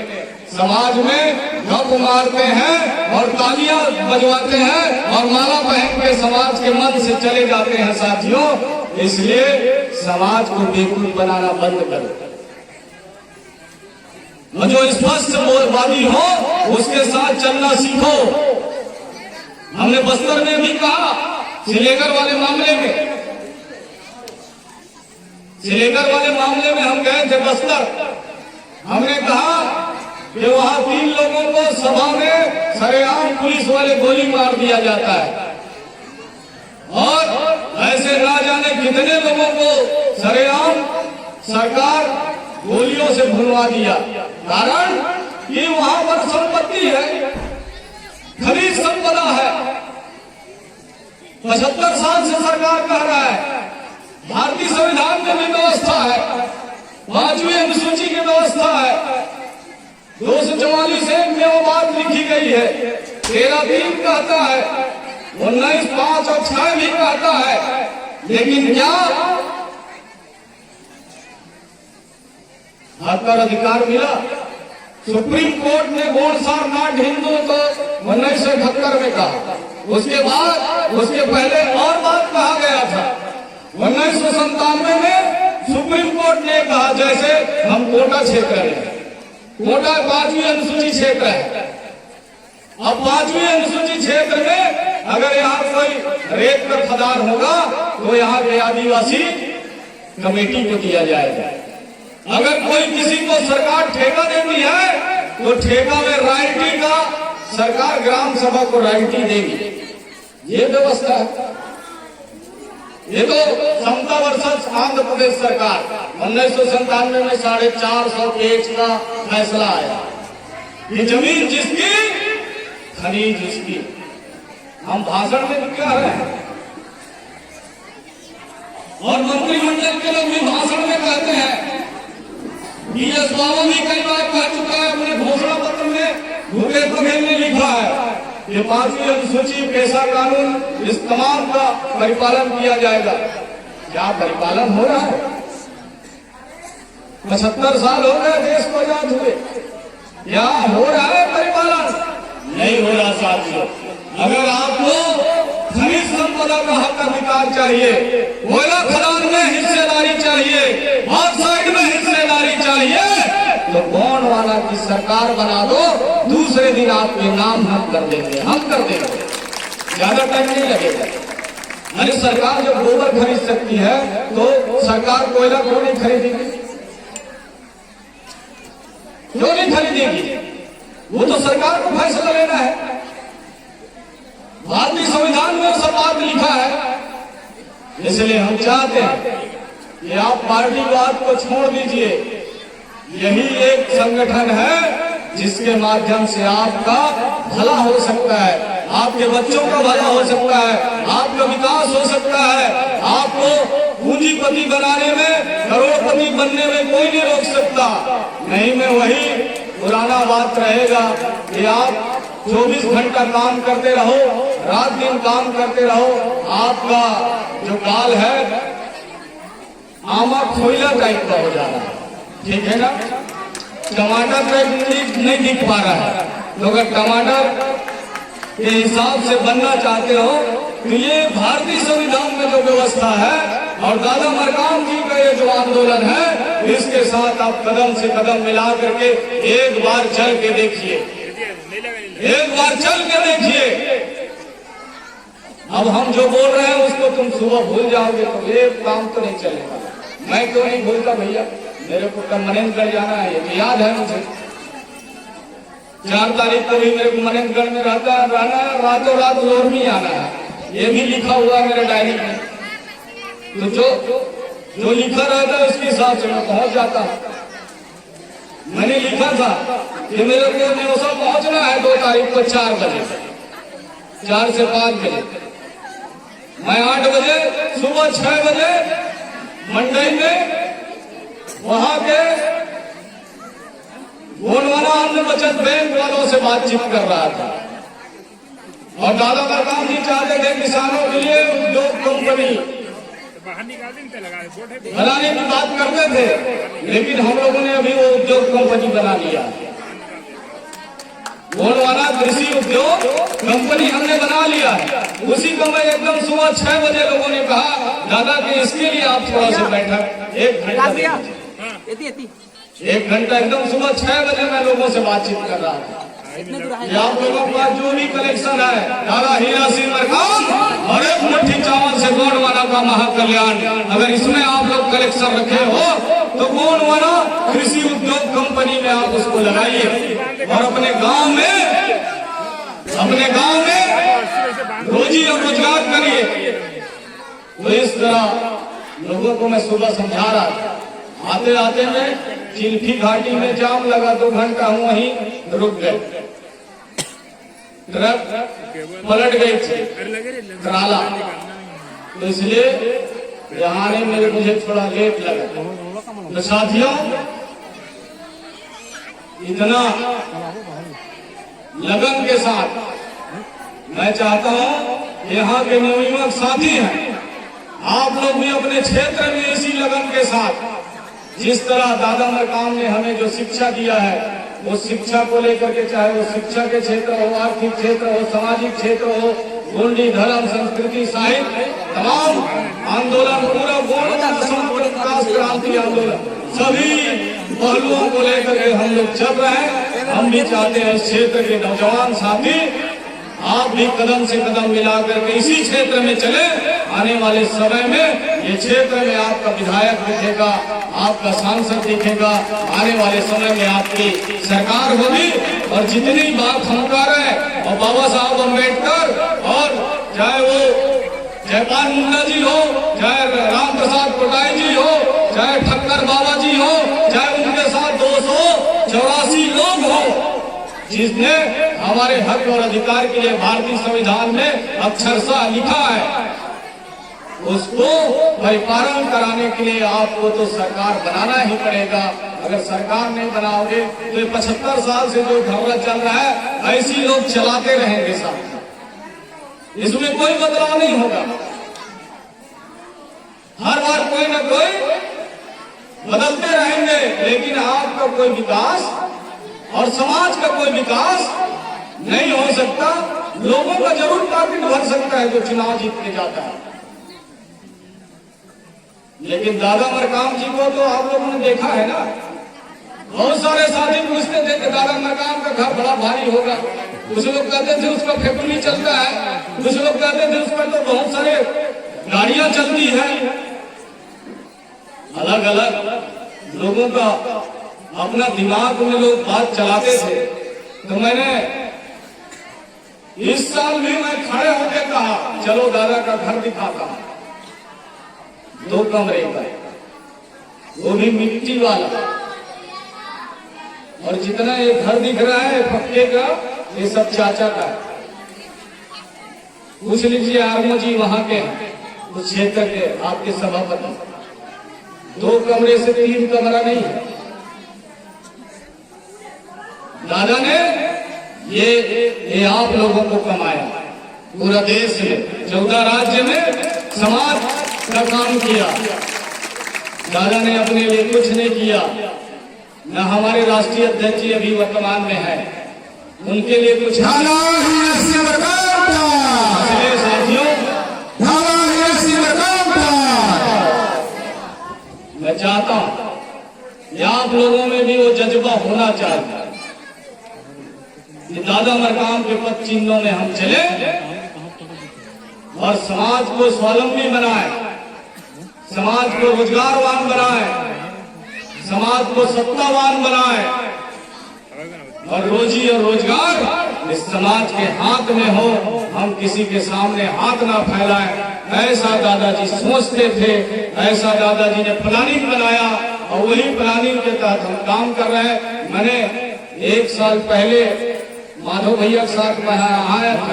समाज में गप मारते हैं और तालियां बजवाते हैं और माला पहन के समाज के मत से चले जाते हैं साथियों। इसलिए समाज को बेवकूफ बनाना बंद करो, और जो स्पष्ट बोलबाजी हो उसके साथ चलना सीखो। हमने बस्तर में भी कहा, सिलेगर वाले मामले में, सिलेगर वाले मामले में हम गए थे बस्तर। हमने कहा कि वहां 3 लोगों को सभा में सरेआम पुलिस वाले गोली मार दिया जाता है, और ऐसे ना जाने कितने लोगों को सरेआम सरकार गोलियों से भुनवा दिया। कारण कि वहां पर संपत्ति है, खनिज संपदा है। 75 साल से सरकार कह रहा है, भारतीय संविधान में भी व्यवस्था है, 5वीं अनुसूची की व्यवस्था है, 244 में वो बात लिखी गई है, 13(3) कहता है, 19(5) और 6 भी कहता है। लेकिन क्या हक और अधिकार मिला? सुप्रीम कोर्ट ने गोंडसार नाट हिंदुओं को 1971 में कहा। उसके पहले और बात कहा गया था 1997 में। सुप्रीम कोर्ट ने कहा जैसे हम कोटा क्षेत्र है, कोटा 5वीं अनुसूची क्षेत्र है, अब 5वीं अनुसूची क्षेत्र में अगर यहाँ कोई रेत का खदान होगा तो यहाँ के आदिवासी कमेटी को दिया जाएगा। अगर कोई किसी को सरकार ठेका देती है तो ठेका में रॉयल्टी का सरकार ग्राम सभा को रॉयल्टी देगी। ये व्यवस्था है। ये तो समता वर्सेस आंध्र प्रदेश सरकार 1997 में 450 पेज का फैसला आया। ये जमीन जिसकी, खनिज उसकी। हम भाषण में क्या रहे हैं, और मंत्रिमंडल के लोग भी भाषण में कहते हैं। डीएस बाबू भी कई बार कह चुका है अपने घोषणा पत्र में, भूपेश बघेल ने लिखा है कि 5वीं अनुसूची पेशा कानून इस तमाम का परिपालन किया जाएगा। क्या परिपालन हो रहा है? 75 साल हो गए देश को आजाद हुए, यहाँ हो रहा है परिपालन? नहीं हो रहा साथियों। अगर आपको खनिज संपदा का हक अधिकार चाहिए, कोयला खदान में हिस्सेदारी चाहिए, ऑक्साइड में हिस्सेदारी चाहिए, तो गोंडवाना की सरकार बना दो, दूसरे दिन आपके नाम हम कर देंगे, हम कर देंगे, ज्यादा टाइम नहीं लगेगा। अरे सरकार जब गोबर खरीद सकती है तो सरकार कोयला क्यों नहीं खरीदेगी? क्यों नहीं खरीदेगी? वो तो सरकार को फैसला लेना है। भारतीय संविधान में सब बात लिखा है। इसलिए हम चाहते हैं कि आप पार्टीवाद को छोड़ दीजिए। यही एक संगठन है जिसके माध्यम से आपका भला हो सकता है, आपके बच्चों का भला हो सकता है, आपका विकास हो सकता है। आपको पूंजीपति बनाने में, करोड़पति बनने में कोई नहीं रोक सकता। नहीं में वही पुराना बात रहेगा कि आप 24 घंटा काम करते रहो, रात दिन काम करते रहो, आपका जो काल है आमा खोइला टाइप का हो जा रहा है। ठीक है ना? टमाटर पे नहीं दिख पा रहा है, तो अगर टमाटर के हिसाब से बनना चाहते हो तो ये भारतीय संविधान में जो व्यवस्था है और दादा मरकाम जी का ये जो आंदोलन है, इसके साथ आप कदम से कदम मिला करके एक बार चल के देखिए, एक बार चल के देखिए। अब हम जो बोल रहे हैं उसको तुम सुबह भूल जाओगे तो ये काम तो नहीं चलेगा। मैं क्यों नहीं भूलता भैया, मेरे को मनेंद्रगढ़ जाना है, ये याद है मुझे। 4 तारीख को भी मेरे को मनेंद्रगढ़ में रहना है, रातों रात लोरमी आना है, ये भी लिखा हुआ है मेरे डायरी में। तो जो लिखा रहता है उसके हिसाब से मैं पहुंच जाता हूँ। मैंने लिखा था कि मेरे को नेवसा पहुंचना है 2 तारीख को 4 बजे, 4 से 5 बजे। मैं 8 बजे सुबह 6 बजे मंडई में वहां के गोंडवाना अन्न बचत बैंक वालों से बातचीत कर रहा था और दादा मरकाम जी चाहते थे किसानों के लिए उद्योग कंपनी बनाने की बात करते थे, लेकिन हम लोगों ने अभी वो उद्योग कंपनी बना लिया। गोंडवाना कृषि उद्योग कंपनी हमने बना लिया है। उसी को मैं एकदम सुबह 6 बजे लोगों ने कहा दादा कि इसके लिए आप थोड़ा सा बैठक 1 घंटा एकदम सुबह 6 बजे मैं लोगों से बातचीत कर रहा था। आप लोगों का जो भी कलेक्शन है, दादा हीरा सिंह मरकाम और एक मुट्ठी चावल से गोंडवाना का महाकल्याण, अगर इसमें आप लोग कलेक्शन रखे हो तो गोंडवाना कृषि उद्योग कंपनी में आप उसको लगाइए और अपने गांव में रोजी और रोजगार करिए। तो इस तरह लोगों को मैं सुबह समझा रहा था। आते आते में चिल्फी घाटी में जाम लगा, 2 घंटा हूँ वहीं रुक गए, ट्रक पलट गई थी ट्राला, तो इसलिए यहाँ आने में मुझे थोड़ा लेट लगा। तो साथियों, इतना लगन के साथ मैं चाहता हूँ यहाँ के नवयुवक साथी हैं, आप लोग भी अपने क्षेत्र में इसी लगन के साथ, जिस तरह दादा मरकाम ने हमें जो शिक्षा दिया है, वो शिक्षा को लेकर के, चाहे वो शिक्षा के क्षेत्र हो, आर्थिक क्षेत्र हो, सामाजिक क्षेत्र हो, गोंडी धर्म संस्कृति साहित्य, तमाम आंदोलन, पूरा गोंडवाना समग्र विकास क्रांति आंदोलन, सभी पहलुओं को लेकर के हम लोग चल रहे हैं। हम भी चाहते हैं इस क्षेत्र के नौजवान साथी आप भी कदम से कदम मिला करके इसी क्षेत्र में चले। आने वाले समय में ये क्षेत्र में आपका विधायक दिखेगा, आपका सांसद दिखेगा, आने वाले समय में आपकी सरकार होगी। और जितनी बात हम कर रहे हैं, और बाबा साहब अम्बेडकर, और चाहे वो जयपाल मुंडा जी हो, चाहे राम प्रसाद कोटाई जी हो, चाहे ठक्कर बाबा जी हो, चाहे उनके साथ 284 लोग हो, जिसने हमारे हक और अधिकार के लिए भारतीय संविधान में अक्षरशः लिखा है, उसको परिपालन कराने के लिए आपको तो सरकार बनाना ही पड़ेगा। अगर सरकार नहीं बनाओगे तो ये 75 साल से जो ढर्रा चल रहा है, ऐसी लोग चलाते रहेंगे साथ, इसमें कोई बदलाव नहीं होगा। हर बार कोई ना कोई बदलते रहेंगे, लेकिन आपका कोई विकास और समाज का कोई विकास नहीं हो सकता। लोगों का जरूर पॉकेट भर सकता है जो चुनाव जीत के जाता है, लेकिन दादा मरकाम जी को तो आप लोगों ने देखा है ना। बहुत सारे साथी पूछते थे कि दादा मरकाम का घर बड़ा भारी होगा, कुछ लोग कहते थे उसका फेफड़ी चलता है, कुछ लोग कहते थे उस पर तो बहुत सारे गाड़ियां चलती है। अलग अलग लोगों का अपना दिमाग में लोग बात चलाते थे। तो मैंने इस साल भी मैं खड़े होकर कहा चलो दादा का घर दिखाता हूं, 2 कमरे का, वो भी मिट्टी वाला। और जितना ये घर दिख रहा है पक्के का, ये सब चाचा का है। पूछ लीजिए आर्मो जी वहां के उस क्षेत्र के आपके सभापति। 2 कमरे से 3 कमरा नहीं है। दादा ने ये आप लोगों को कमाया, पूरा देश में 14 राज्य में समाज का काम किया। दादा ने अपने लिए कुछ नहीं किया, न हमारे राष्ट्रीय अध्यक्ष जी अभी वर्तमान में है, उनके लिए कुछ साथियों मैं चाहता हूं कि आप लोगों में भी वो जज्बा होना चाहिए कि दादा मरकाम के पद चिन्हों में हम चले और समाज को स्वावलंबी बनाए, समाज को रोजगारवान बनाए, समाज को सत्तावान बनाए और रोजी और रोजगार इस समाज के हाथ में हो, हम किसी के सामने हाथ ना फैलाएं। ऐसा दादाजी सोचते थे, ऐसा दादाजी ने प्लानिंग बनाया और वही प्लानिंग के तहत हम काम कर रहे हैं। मैंने 1 साल पहले माधव भैया के साथ मैं आया था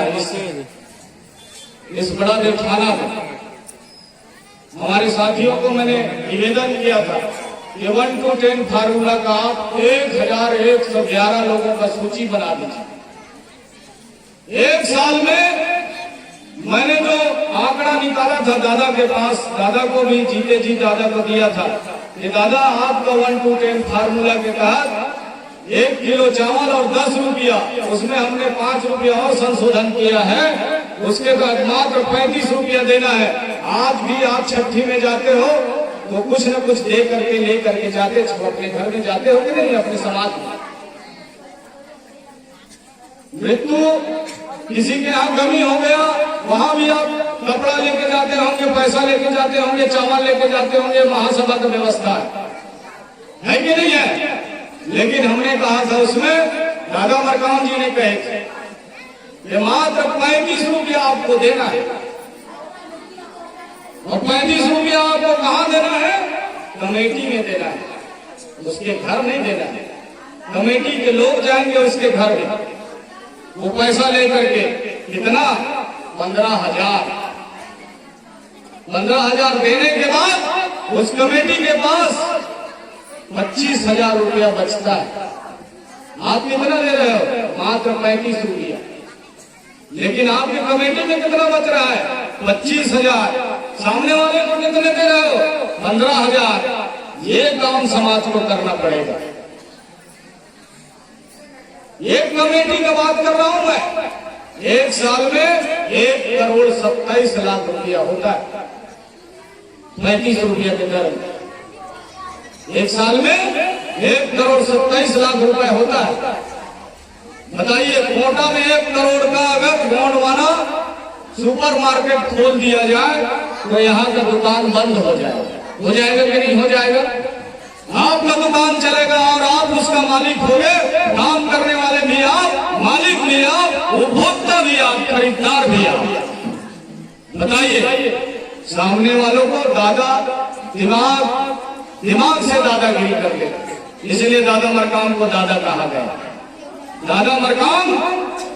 इस बड़ा देव थाना में। हमारे साथियों को मैंने निवेदन किया था कि 1 to 10 फार्मूला का आप 1111 लोगों का सूची बना दीजिए। 1 साल में मैंने जो आंकड़ा निकाला था दादा के पास, दादा को भी जीते जी दादा को दिया था कि दादा आपका 1 to 10 फार्मूला के तहत 1 किलो चावल और 10 रुपया, उसमें हमने 5 रुपया और संशोधन किया है, उसके बाद मात्र 35 रुपया देना है। आज भी आप छठी में जाते हो तो कुछ न कुछ दे करके ले करके जाते, अपने घर में जाते हो कि नहीं, अपने समाज में। मृत्यु किसी के यहाँ कमी हो गया, वहां भी आप कपड़ा लेके जाते होंगे, पैसा लेके जाते होंगे, चावल लेके जाते होंगे, महासभा का व्यवस्था है कि नहीं है। लेकिन हमने कहा था उसमें, दादा मरकाम जी ने कहे थे कि मात्र 35 रुपया आपको देना है। और 35 रुपया आपको कहाँ देना है? कमेटी में देना है, उसके घर नहीं देना है। कमेटी के लोग जाएंगे उसके घर में, वो पैसा लेकर के कितना 15,000 देने के बाद उस कमेटी के पास 25,000 रुपया बचता है। आप कितना दे रहे हो? मात्र 35 रुपया। लेकिन आपकी कमेटी में कितना बच रहा है? 25,000। सामने वाले को कितने दे रहे हो? 15,000। ये काम समाज को करना पड़ेगा। एक कमेटी का बात कर रहा हूं मैं, 1 साल में 1,27 लाख रुपया होता है, 35 रुपया के दर में। 1 साल में 1,27 लाख रुपए होता है। बताइए, कोटा में 1 करोड़ का अगर गोंडवाना सुपरमार्केट खोल दिया जाए तो यहाँ का दुकान बंद हो जाएगा कि नहीं हो जाएगा? आपका दुकान चलेगा और आप उसका मालिक होंगे। काम करने वाले भी आप, मालिक भी आप, उपभोक्ता भी आप, खरीदार भी आप। बताइए, सामने वालों को दादा दिमाग से दादागिरी कर ले, इसलिए दादा मरकाम को दादा कहा गया। दादा मरकाम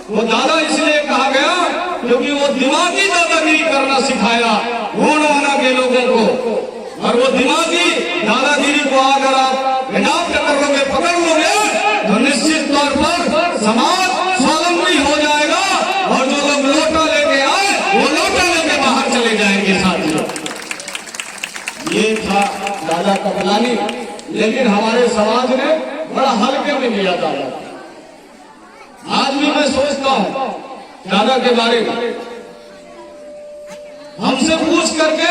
वो दादा इसलिए कहा गया क्योंकि वो दिमागी दादागिरी करना सिखाया गोंडवाना के लोगों को। और वो दिमागी दादागिरी को अगर आप अडॉप्ट कर लोगे, पकड़ लोगे, तो निश्चित तौर पर समाज स्वावलंबी हो जाएगा। और जो लोग लोटा लेके आए वो लोटा लेके बाहर चले जाएंगे। साथियों, ये था दादा का प्लानिंग, लेकिन हमारे समाज ने बड़ा हल्के में लिया दादा। आज भी मैं सोचता हूं दादा के बारे में। हमसे पूछ करके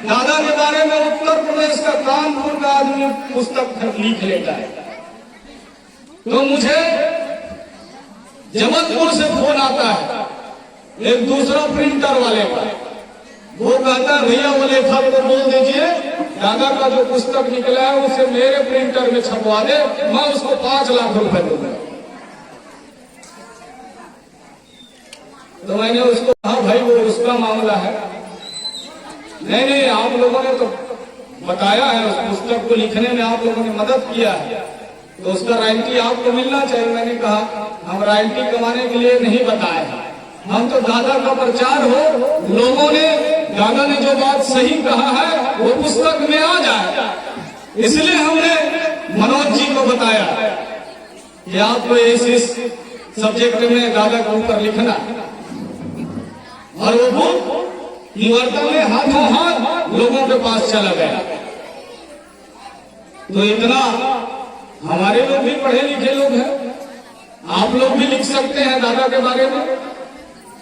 दादा के बारे में उत्तर प्रदेश का कानपुर का आदमी पुस्तक लिख लेता है। तो मुझे जबलपुर से फोन आता है एक दूसरा प्रिंटर वाले का। वो कहता है भैया वो लेखक को बोल दीजिए दादा का जो पुस्तक निकला है उसे मेरे प्रिंटर में छपवा दे, मैं उसको 5 लाख रुपए दूंगा। तो मैंने उसको कहा भाई वो उसका मामला है। नहीं आप लोगों ने तो बताया है, उस पुस्तक को लिखने में आप लोगों ने मदद किया है, तो उसका रॉयल्टी आपको मिलना चाहिए। मैंने कहा हम रॉयल्टी कमाने के लिए नहीं बताए, हम तो दादा का प्रचार हो, लोगों ने दादा ने जो बात सही कहा है वो पुस्तक में आ जाए, इसलिए हमने मनोज जी को बताया कि आपको इस सब्जेक्ट में दादा के ऊपर लिखना। और वो बुक निवर्तन में हाथों हाथ लोगों के पास चला गया। तो इतना हमारे लोग भी पढ़े लिखे लोग हैं, आप लोग भी लिख सकते हैं दादा के बारे में।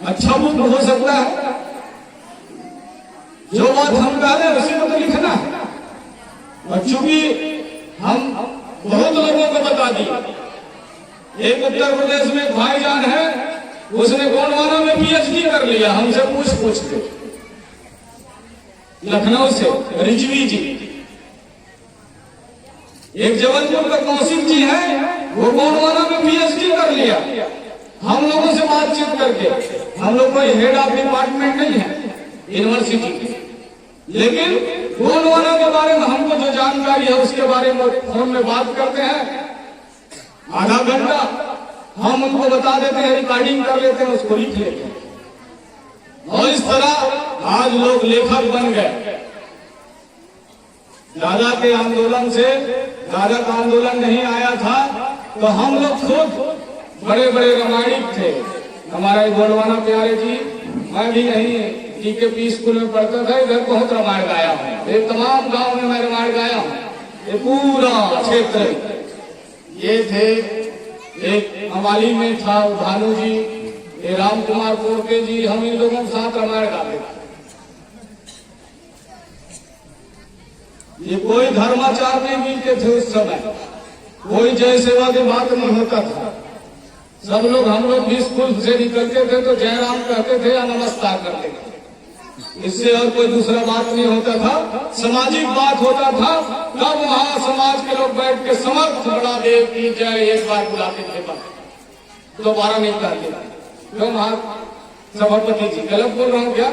अच्छा बुक हो सकता है, जो बात हम कह रहे हैं उसी को तो लिखना है। और चूंकि हम बहुत लोगों को बता दी, एक उत्तर प्रदेश में एक भाईजान है, उसने गोंडवाना में पीएचडी कर लिया हमसे पूछ के, लखनऊ से रिजवी जी। एक जबलपुर का कौशिक जी है, वो गोंडवाना में पीएचडी कर लिया हम लोगों से बातचीत करके। हम लोग कोई हेड ऑफ डिपार्टमेंट नहीं है यूनिवर्सिटी की, लेकिन गोंडवाना के बारे में हमको जो जानकारी है उसके बारे में फोन में बात करते हैं, आधा घंटा हम उनको बता देते हैं, रिकॉर्डिंग कर लेते हैं, उसको लिख लेते हैं। और इस तरह आज लोग लेखक बन गए। दादा के आंदोलन से, दादा का आंदोलन नहीं आया था तो हम लोग खुद बड़े बड़े रामायणिक थे। हमारा गोंडवाना प्यारे जी, मैं भी नहीं टीकेपी स्कूल में पढ़ता था, इधर बहुत रामायण गाया हूँ, ये तमाम गांव में मैं रामायण गाया हूँ, ये पूरा क्षेत्र। ये थे एक अमाली में था भानु जी, ये राम कुमार कोरके जी, हम इन लोगों के साथ रामायण गाते थे। ये कोई धर्माचार नहीं मिलते थे उस समय, कोई जय सेवा की बात नहीं होता था। सब लोग, हम लोग भी स्कूल से निकलते थे तो जय राम कहते थे या नमस्कार करते थे, इससे और कोई दूसरा बात नहीं होता था। सामाजिक बात होता था, तब वहां समाज के लोग बैठ के समर्थ बड़ा देव की जय एक बार बुलाते थे, दोबारा नहीं कहते थे। तो वहां सभापति जी, गलत बोल रहा हूं क्या?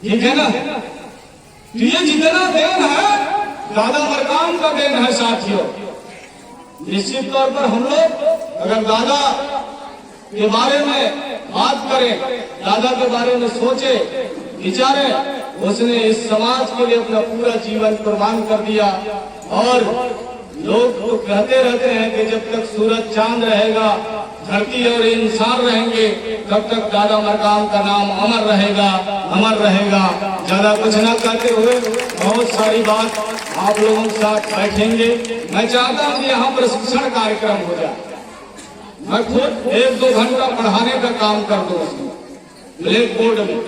ठीक है ना? तो ये जितना देन है दादा मरकाम का देन है साथियों। निश्चित तौर पर हम लोग अगर दादा के बारे में बात करें, दादा के बारे में सोचे विचारे, उसने इस समाज के लिए अपना पूरा जीवन कुर्बान कर दिया। और लोग तो कहते रहते हैं कि जब तक सूरज चांद रहेगा, धरती और इंसान रहेंगे, तब तक दादा मरकाम का नाम अमर रहेगा, अमर रहेगा। ज्यादा कुछ न कहते हुए बहुत सारी बात आप लोगों के साथ बैठेंगे। मैं चाहता हूँ कि यहाँ प्रशिक्षण कार्यक्रम हो जाए, मैं खुद 1-2 घंटा पढ़ाने का काम कर दूं उसमें ब्लैक बोर्ड में,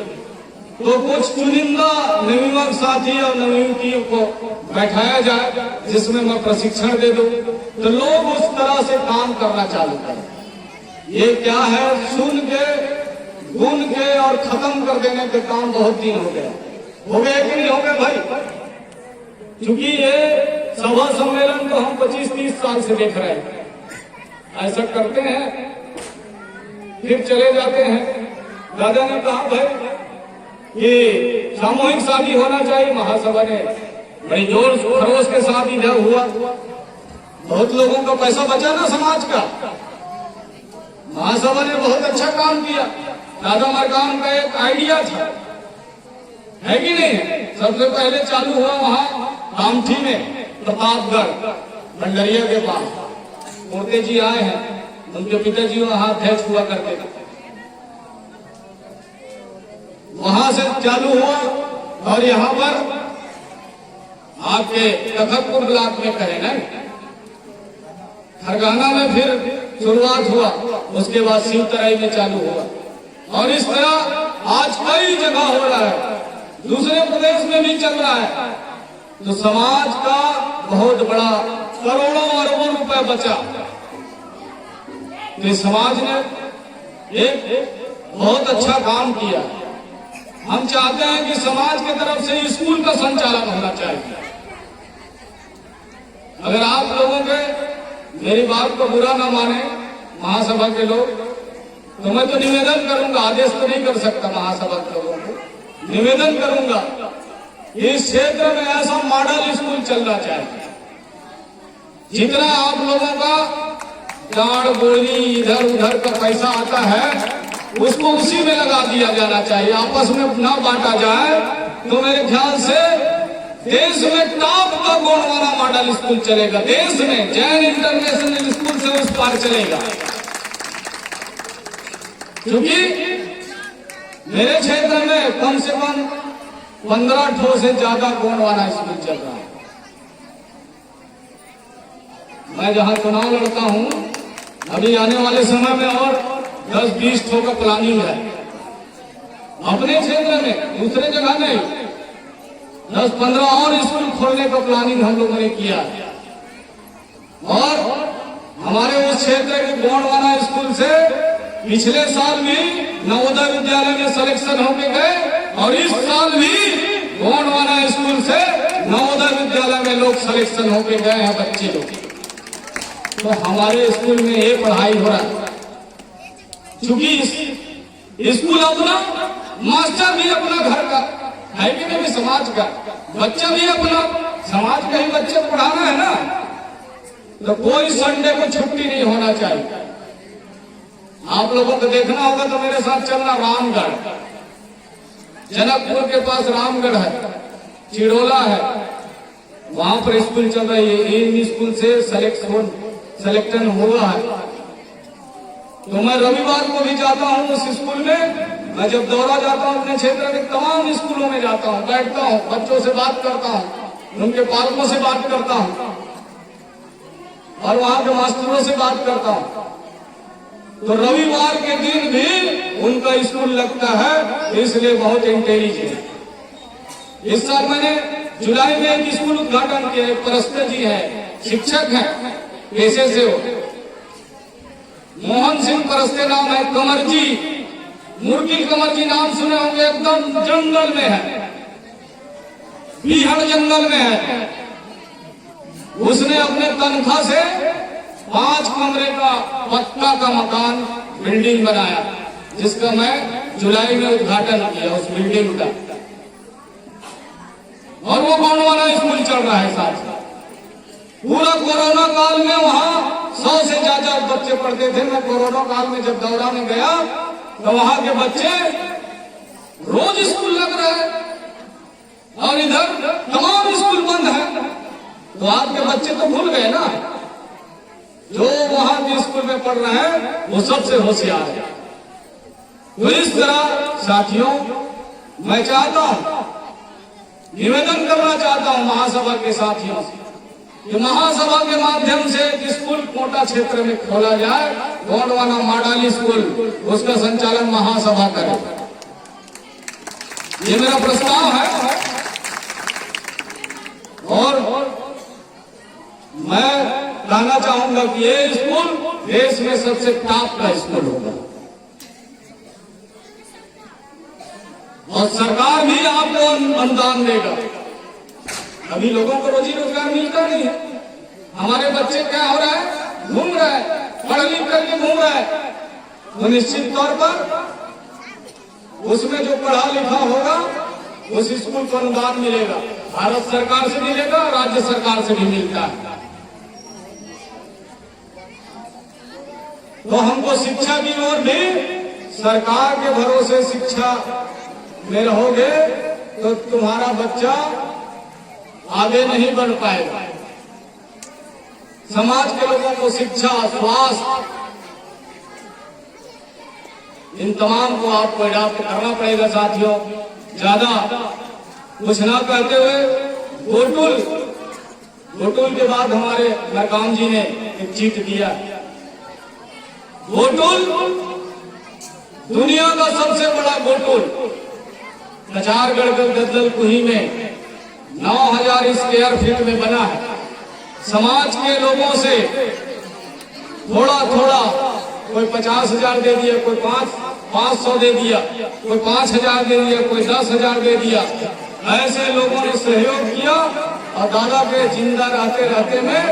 तो कुछ चुनिंदा नवयुवक साथी और नवयुवतियों को बैठाया जाए जिसमें मैं प्रशिक्षण दे दूं, तो लोग उस तरह से काम करना चालू करें। ये क्या है, सुन के गुन के और खत्म कर देने के काम बहुत दिन हो गए कि नहीं हो गए भाई? क्योंकि ये सभा सम्मेलन तो हम 25-30 साल से देख रहे हैं, ऐसा करते हैं फिर चले जाते हैं। दादा ने कहा भाई कि सामूहिक शादी होना चाहिए, महासभा ने बड़ी जोर खरोश के साथ इधर हुआ, बहुत लोगों का पैसा बचा ना समाज का। महासभा ने बहुत अच्छा काम किया। दादा मरकाम का एक आइडिया था, है कि नहीं? सबसे पहले चालू हुआ वहां कामठी में, प्रतापगढ़ भंडरिया के पास। मोते जी आए हैं, उनके पिताजी वहां अध्यक्ष हुआ करते थे। वहां से चालू हुआ और यहाँ पर आपके तखतपुर ब्लॉक में कहे ना, खरगाना में फिर शुरुआत हुआ, उसके बाद शिवतराई में चालू हुआ, और इस तरह आज कई जगह हो रहा है, दूसरे प्रदेश में भी चल रहा है। तो समाज का बहुत बड़ा करोड़ों अरबों रुपए बचा। तो समाज ने एक बहुत अच्छा काम किया। हम चाहते हैं कि समाज की तरफ से स्कूल का संचालन होना चाहिए। अगर आप लोगों के मेरी बात को बुरा ना माने महासभा के लोग, तो मैं तो निवेदन करूंगा, आदेश तो नहीं कर सकता महासभा के लोगों को, निवेदन करूंगा इस क्षेत्र में ऐसा मॉडल स्कूल चलना चाहिए। जितना आप लोगों का गाड़ गोली इधर उधर का पैसा आता है उसको उसी में लगा दिया जाना चाहिए, आपस में ना बांटा जाए। तो मेरे ख्याल से देश में टॉप का गोंडवाना मॉडल स्कूल चलेगा, देश में जैन इंटरनेशनल स्कूल से उस पार चलेगा। क्योंकि मेरे क्षेत्र में कम से कम 15 ठो से ज्यादा गोंडवाना स्कूल चल रहा है। मैं जहां चुनाव लड़ता हूं, अभी आने वाले समय में और 10-20 ठो का प्लानिंग है अपने क्षेत्र में, दूसरे जगह नहीं। 10-15 और स्कूल खोलने का प्लानिंग हम लोगों ने किया है। और हमारे उस क्षेत्र के गोंडवाना स्कूल से पिछले साल भी नवोदय विद्यालय में सिलेक्शन होके गए, और इस साल भी गोंडवाना स्कूल से नवोदय विद्यालय में लोग सिलेक्शन होके गए हैं बच्चे लोग। तो हमारे स्कूल में ये पढ़ाई हो रहा है। क्योंकि स्कूल अपना, मास्टर भी अपना घर का है कि नहीं, समाज का, बच्चा भी अपना समाज का ही बच्चे को पढ़ाना है ना। तो कोई संडे को छुट्टी नहीं होना चाहिए। आप लोगों को देखना होगा तो मेरे साथ चलना। रामगढ़, जनकपुर के पास रामगढ़ है, चिड़ोला है, वहां पर स्कूल चल रही है। इन स्कूल से सिलेक्शन हुआ है। तो मैं रविवार को भी जाता हूँ उस स्कूल में। मैं जब दौरा जाता हूँ अपने क्षेत्र के तमाम स्कूलों में जाता हूँ, बैठता हूँ, बच्चों से बात करता हूँ, उनके पालकों से बात करता हूँ और वहां के मास्टरों से बात करता हूँ। तो रविवार के दिन भी उनका स्कूल लगता है, इसलिए बहुत इंटेलिजेंट। इस साल मैंने जुलाई में एक स्कूल उद्घाटन किया। परस्ते जी है, शिक्षक हैं, पेशे से हो, मोहन सिंह परस्ते नाम है। कमर जी, मुर्गी कमर जी नाम सुने होंगे, एकदम जंगल में है, बीहड़ जंगल में है। उसने अपने तनख्वाह से 5 कमरे का पक्का का मकान, बिल्डिंग बनाया, जिसका मैं जुलाई में उद्घाटन किया उस बिल्डिंग का। और वो गोंडवाना स्कूल चल रहा है साथ साथ। पूरा कोरोना काल में वहां 100 से ज्यादा बच्चे पढ़ते थे। मैं कोरोना काल में जब दौरा में गया तो वहां के बच्चे रोज स्कूल लग रहे हैं, और इधर तमाम स्कूल बंद है। तो आपके बच्चे तो भूल गए ना, जो वहां के स्कूल में पढ़ रहे हैं वो सबसे होशियार है। तो इस तरह साथियों, मैं चाहता हूं, निवेदन करना चाहता हूं महासभा के साथियों से कि महासभा के माध्यम से एक स्कूल कोटा क्षेत्र में खोला जाए, गोंडवाना मॉडल स्कूल, उसका संचालन महासभा करे। ये मेरा प्रस्ताव है। और मैं कहना चाहूंगा कि ये स्कूल देश में सबसे टॉप का स्कूल होगा, और सरकार भी आपको अनुदान देगा। अभी लोगों को रोजी रोजगार मिलता नहीं है। हमारे बच्चे क्या हो रहा है, घूम रहे हैं, पढ़ लिख करके घूम रहे हैं। तो निश्चित तौर पर उसमें जो पढ़ा लिखा होगा उस स्कूल को अनुदान मिलेगा, भारत सरकार से मिलेगा, राज्य सरकार से भी मिलता है। तो हमको शिक्षा की ओर भी, सरकार के भरोसे शिक्षा में रहोगे तो तुम्हारा बच्चा आगे नहीं बढ़ पाएगा। समाज के लोगों को शिक्षा, स्वास्थ्य, इन तमाम को आपको अडॉप्ट करना पड़ेगा साथियों। ज्यादा कुछ ना कहते हुए, गोटुल के बाद हमारे मरकाम जी ने एक चीट दिया। गोटुल दुनिया का सबसे बड़ा गोटुल कचारगढ़ के दलदल कुही में 9000 स्क्वायर फीट में बना है। समाज के लोगों से थोड़ा थोड़ा, कोई 50,000 दे दिया, कोई 500 दे दिया, कोई 5,000 दे दिया, कोई 10,000 दे दिया। ऐसे लोगों ने सहयोग किया और दादा के जिंदा रहते रहते में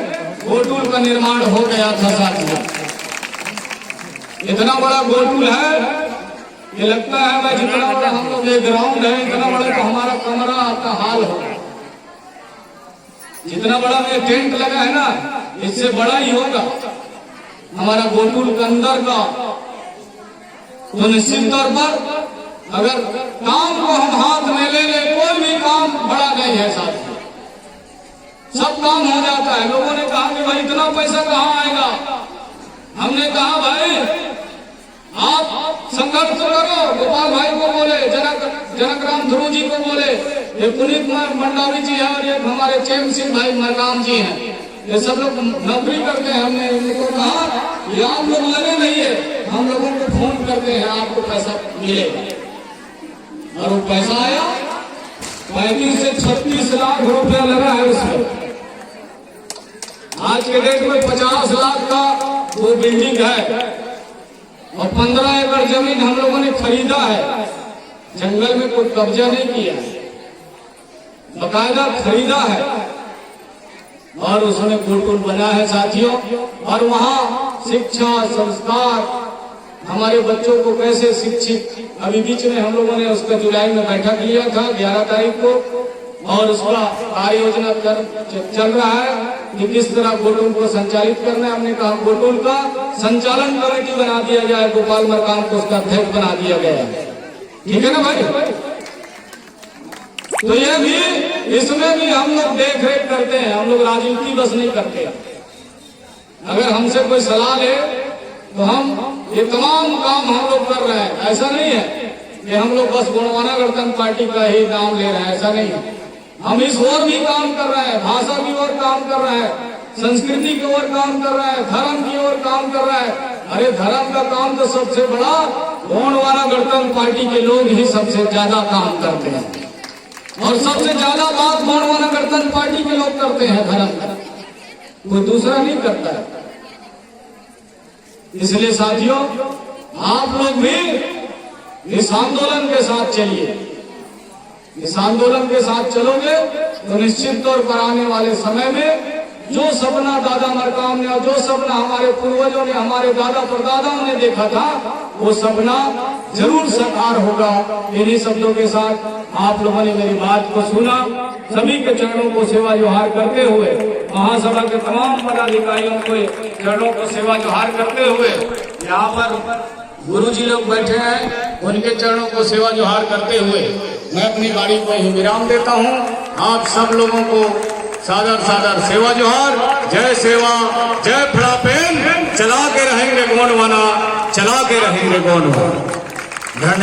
गोटुल का निर्माण हो गया था साथियों। इतना बड़ा गोटुल है कि लगता है मैं जितना बड़ा हम लोग ये ग्राउंड है, इतना बड़ा तो हमारा कमरा का हाल होगा। जितना बड़ा ये टेंट लगा है ना, इससे बड़ा ही होगा हमारा गोटुल के अंदर का। तो निश्चित तौर पर अगर काम को हम हाथ में ले ले, कोई भी काम बड़ा नहीं है साथियों, सब काम हो जाता है। लोगों ने कहा कि भाई इतना पैसा कहाँ आएगा? हमने कहा भाई आप संघर्ष करो। गोपाल भाई को बोले, जनकराम ध्रुव जी को बोले, ये पुनीत मंडावी जी है और ये हमारे चैन सिंह भाई मरकाम जी हैं, ये सब लोग नौकरी करते हैं। हमने उनको कहा कि आप लोग लगे नहीं है, हम लोगों को फोन करते हैं, आपको पैसा मिलेगा। और वो पैसा आया, 35 से 36 लाख रुपया लगा है उसमें। आज के डेट में 50 लाख का वो बिल्डिंग है और 15 एकड़ जमीन हम लोगों ने खरीदा है। जंगल में कोई कब्जा नहीं किया, बकायदा खरीदा है और उसमें गोटुल बना है साथियों। और वहाँ शिक्षा संस्कार, हमारे बच्चों को कैसे शिक्षित, अभी बीच में हम लोगों ने उसका जुलाई में बैठक लिया था 11 तारीख को, और उसका कार्य योजना चल रहा है कि किस तरह गोटुल को संचालित करना है। हमने कहा गोटुल का संचालन कमेटी बना दिया जाए, गोपाल मरकाम को उसका अध्यक्ष बना दिया गया। ठीक है ना भाई? तो ये भी, इसमें भी हम लोग देख रेख करते हैं, हम लोग राजनीति बस नहीं करते। अगर हमसे कोई सलाह ले तो हम ये तमाम काम हम लोग कर रहे हैं। ऐसा नहीं है कि हम लोग बस गोंडवाना गणतंत्र पार्टी का ही नाम ले रहे हैं, ऐसा नहीं है। हम इस ओर भी काम कर रहे हैं, भाषा की ओर काम कर रहे हैं, संस्कृति की ओर काम कर रहे हैं, धर्म की ओर काम कर रहे हैं। अरे धर्म का काम तो सबसे बड़ा गोंडवाना गणतंत्र पार्टी के लोग ही सबसे ज्यादा काम करते हैं और सबसे ज्यादा बात गोंडवाना गणतंत्र पार्टी के लोग करते हैं धर्म का, कोई दूसरा नहीं करता है। इसलिए साथियों, आप लोग भी इस आंदोलन के साथ चलिए। इस आंदोलन के साथ चलोगे तो निश्चित तौर पर आने वाले समय में जो सपना दादा मरकाम ने और जो सपना हमारे पूर्वजों ने, हमारे दादा परदादाओं ने देखा था, वो सपना जरूर साकार होगा। इन्हीं शब्दों के साथ आप लोगों ने मेरी बात को सुना। सभी के चरणों को सेवा जोहार करते हुए, महासभा के तमाम पदाधिकारियों को चरणों को सेवा जोहार करते हुए, यहाँ पर गुरु जी लोग बैठे हैं, उनके चरणों को सेवा जोहार करते हुए मैं अपनी वाणी को ही विराम देता हूँ। आप सब लोगों को सादर सादर सेवा जोहार। जय सेवा, जय फड़ापेन। चला के रहेंगे गोंडवाना, चला के रहेंगे गोंडवाना। धन्यवाद।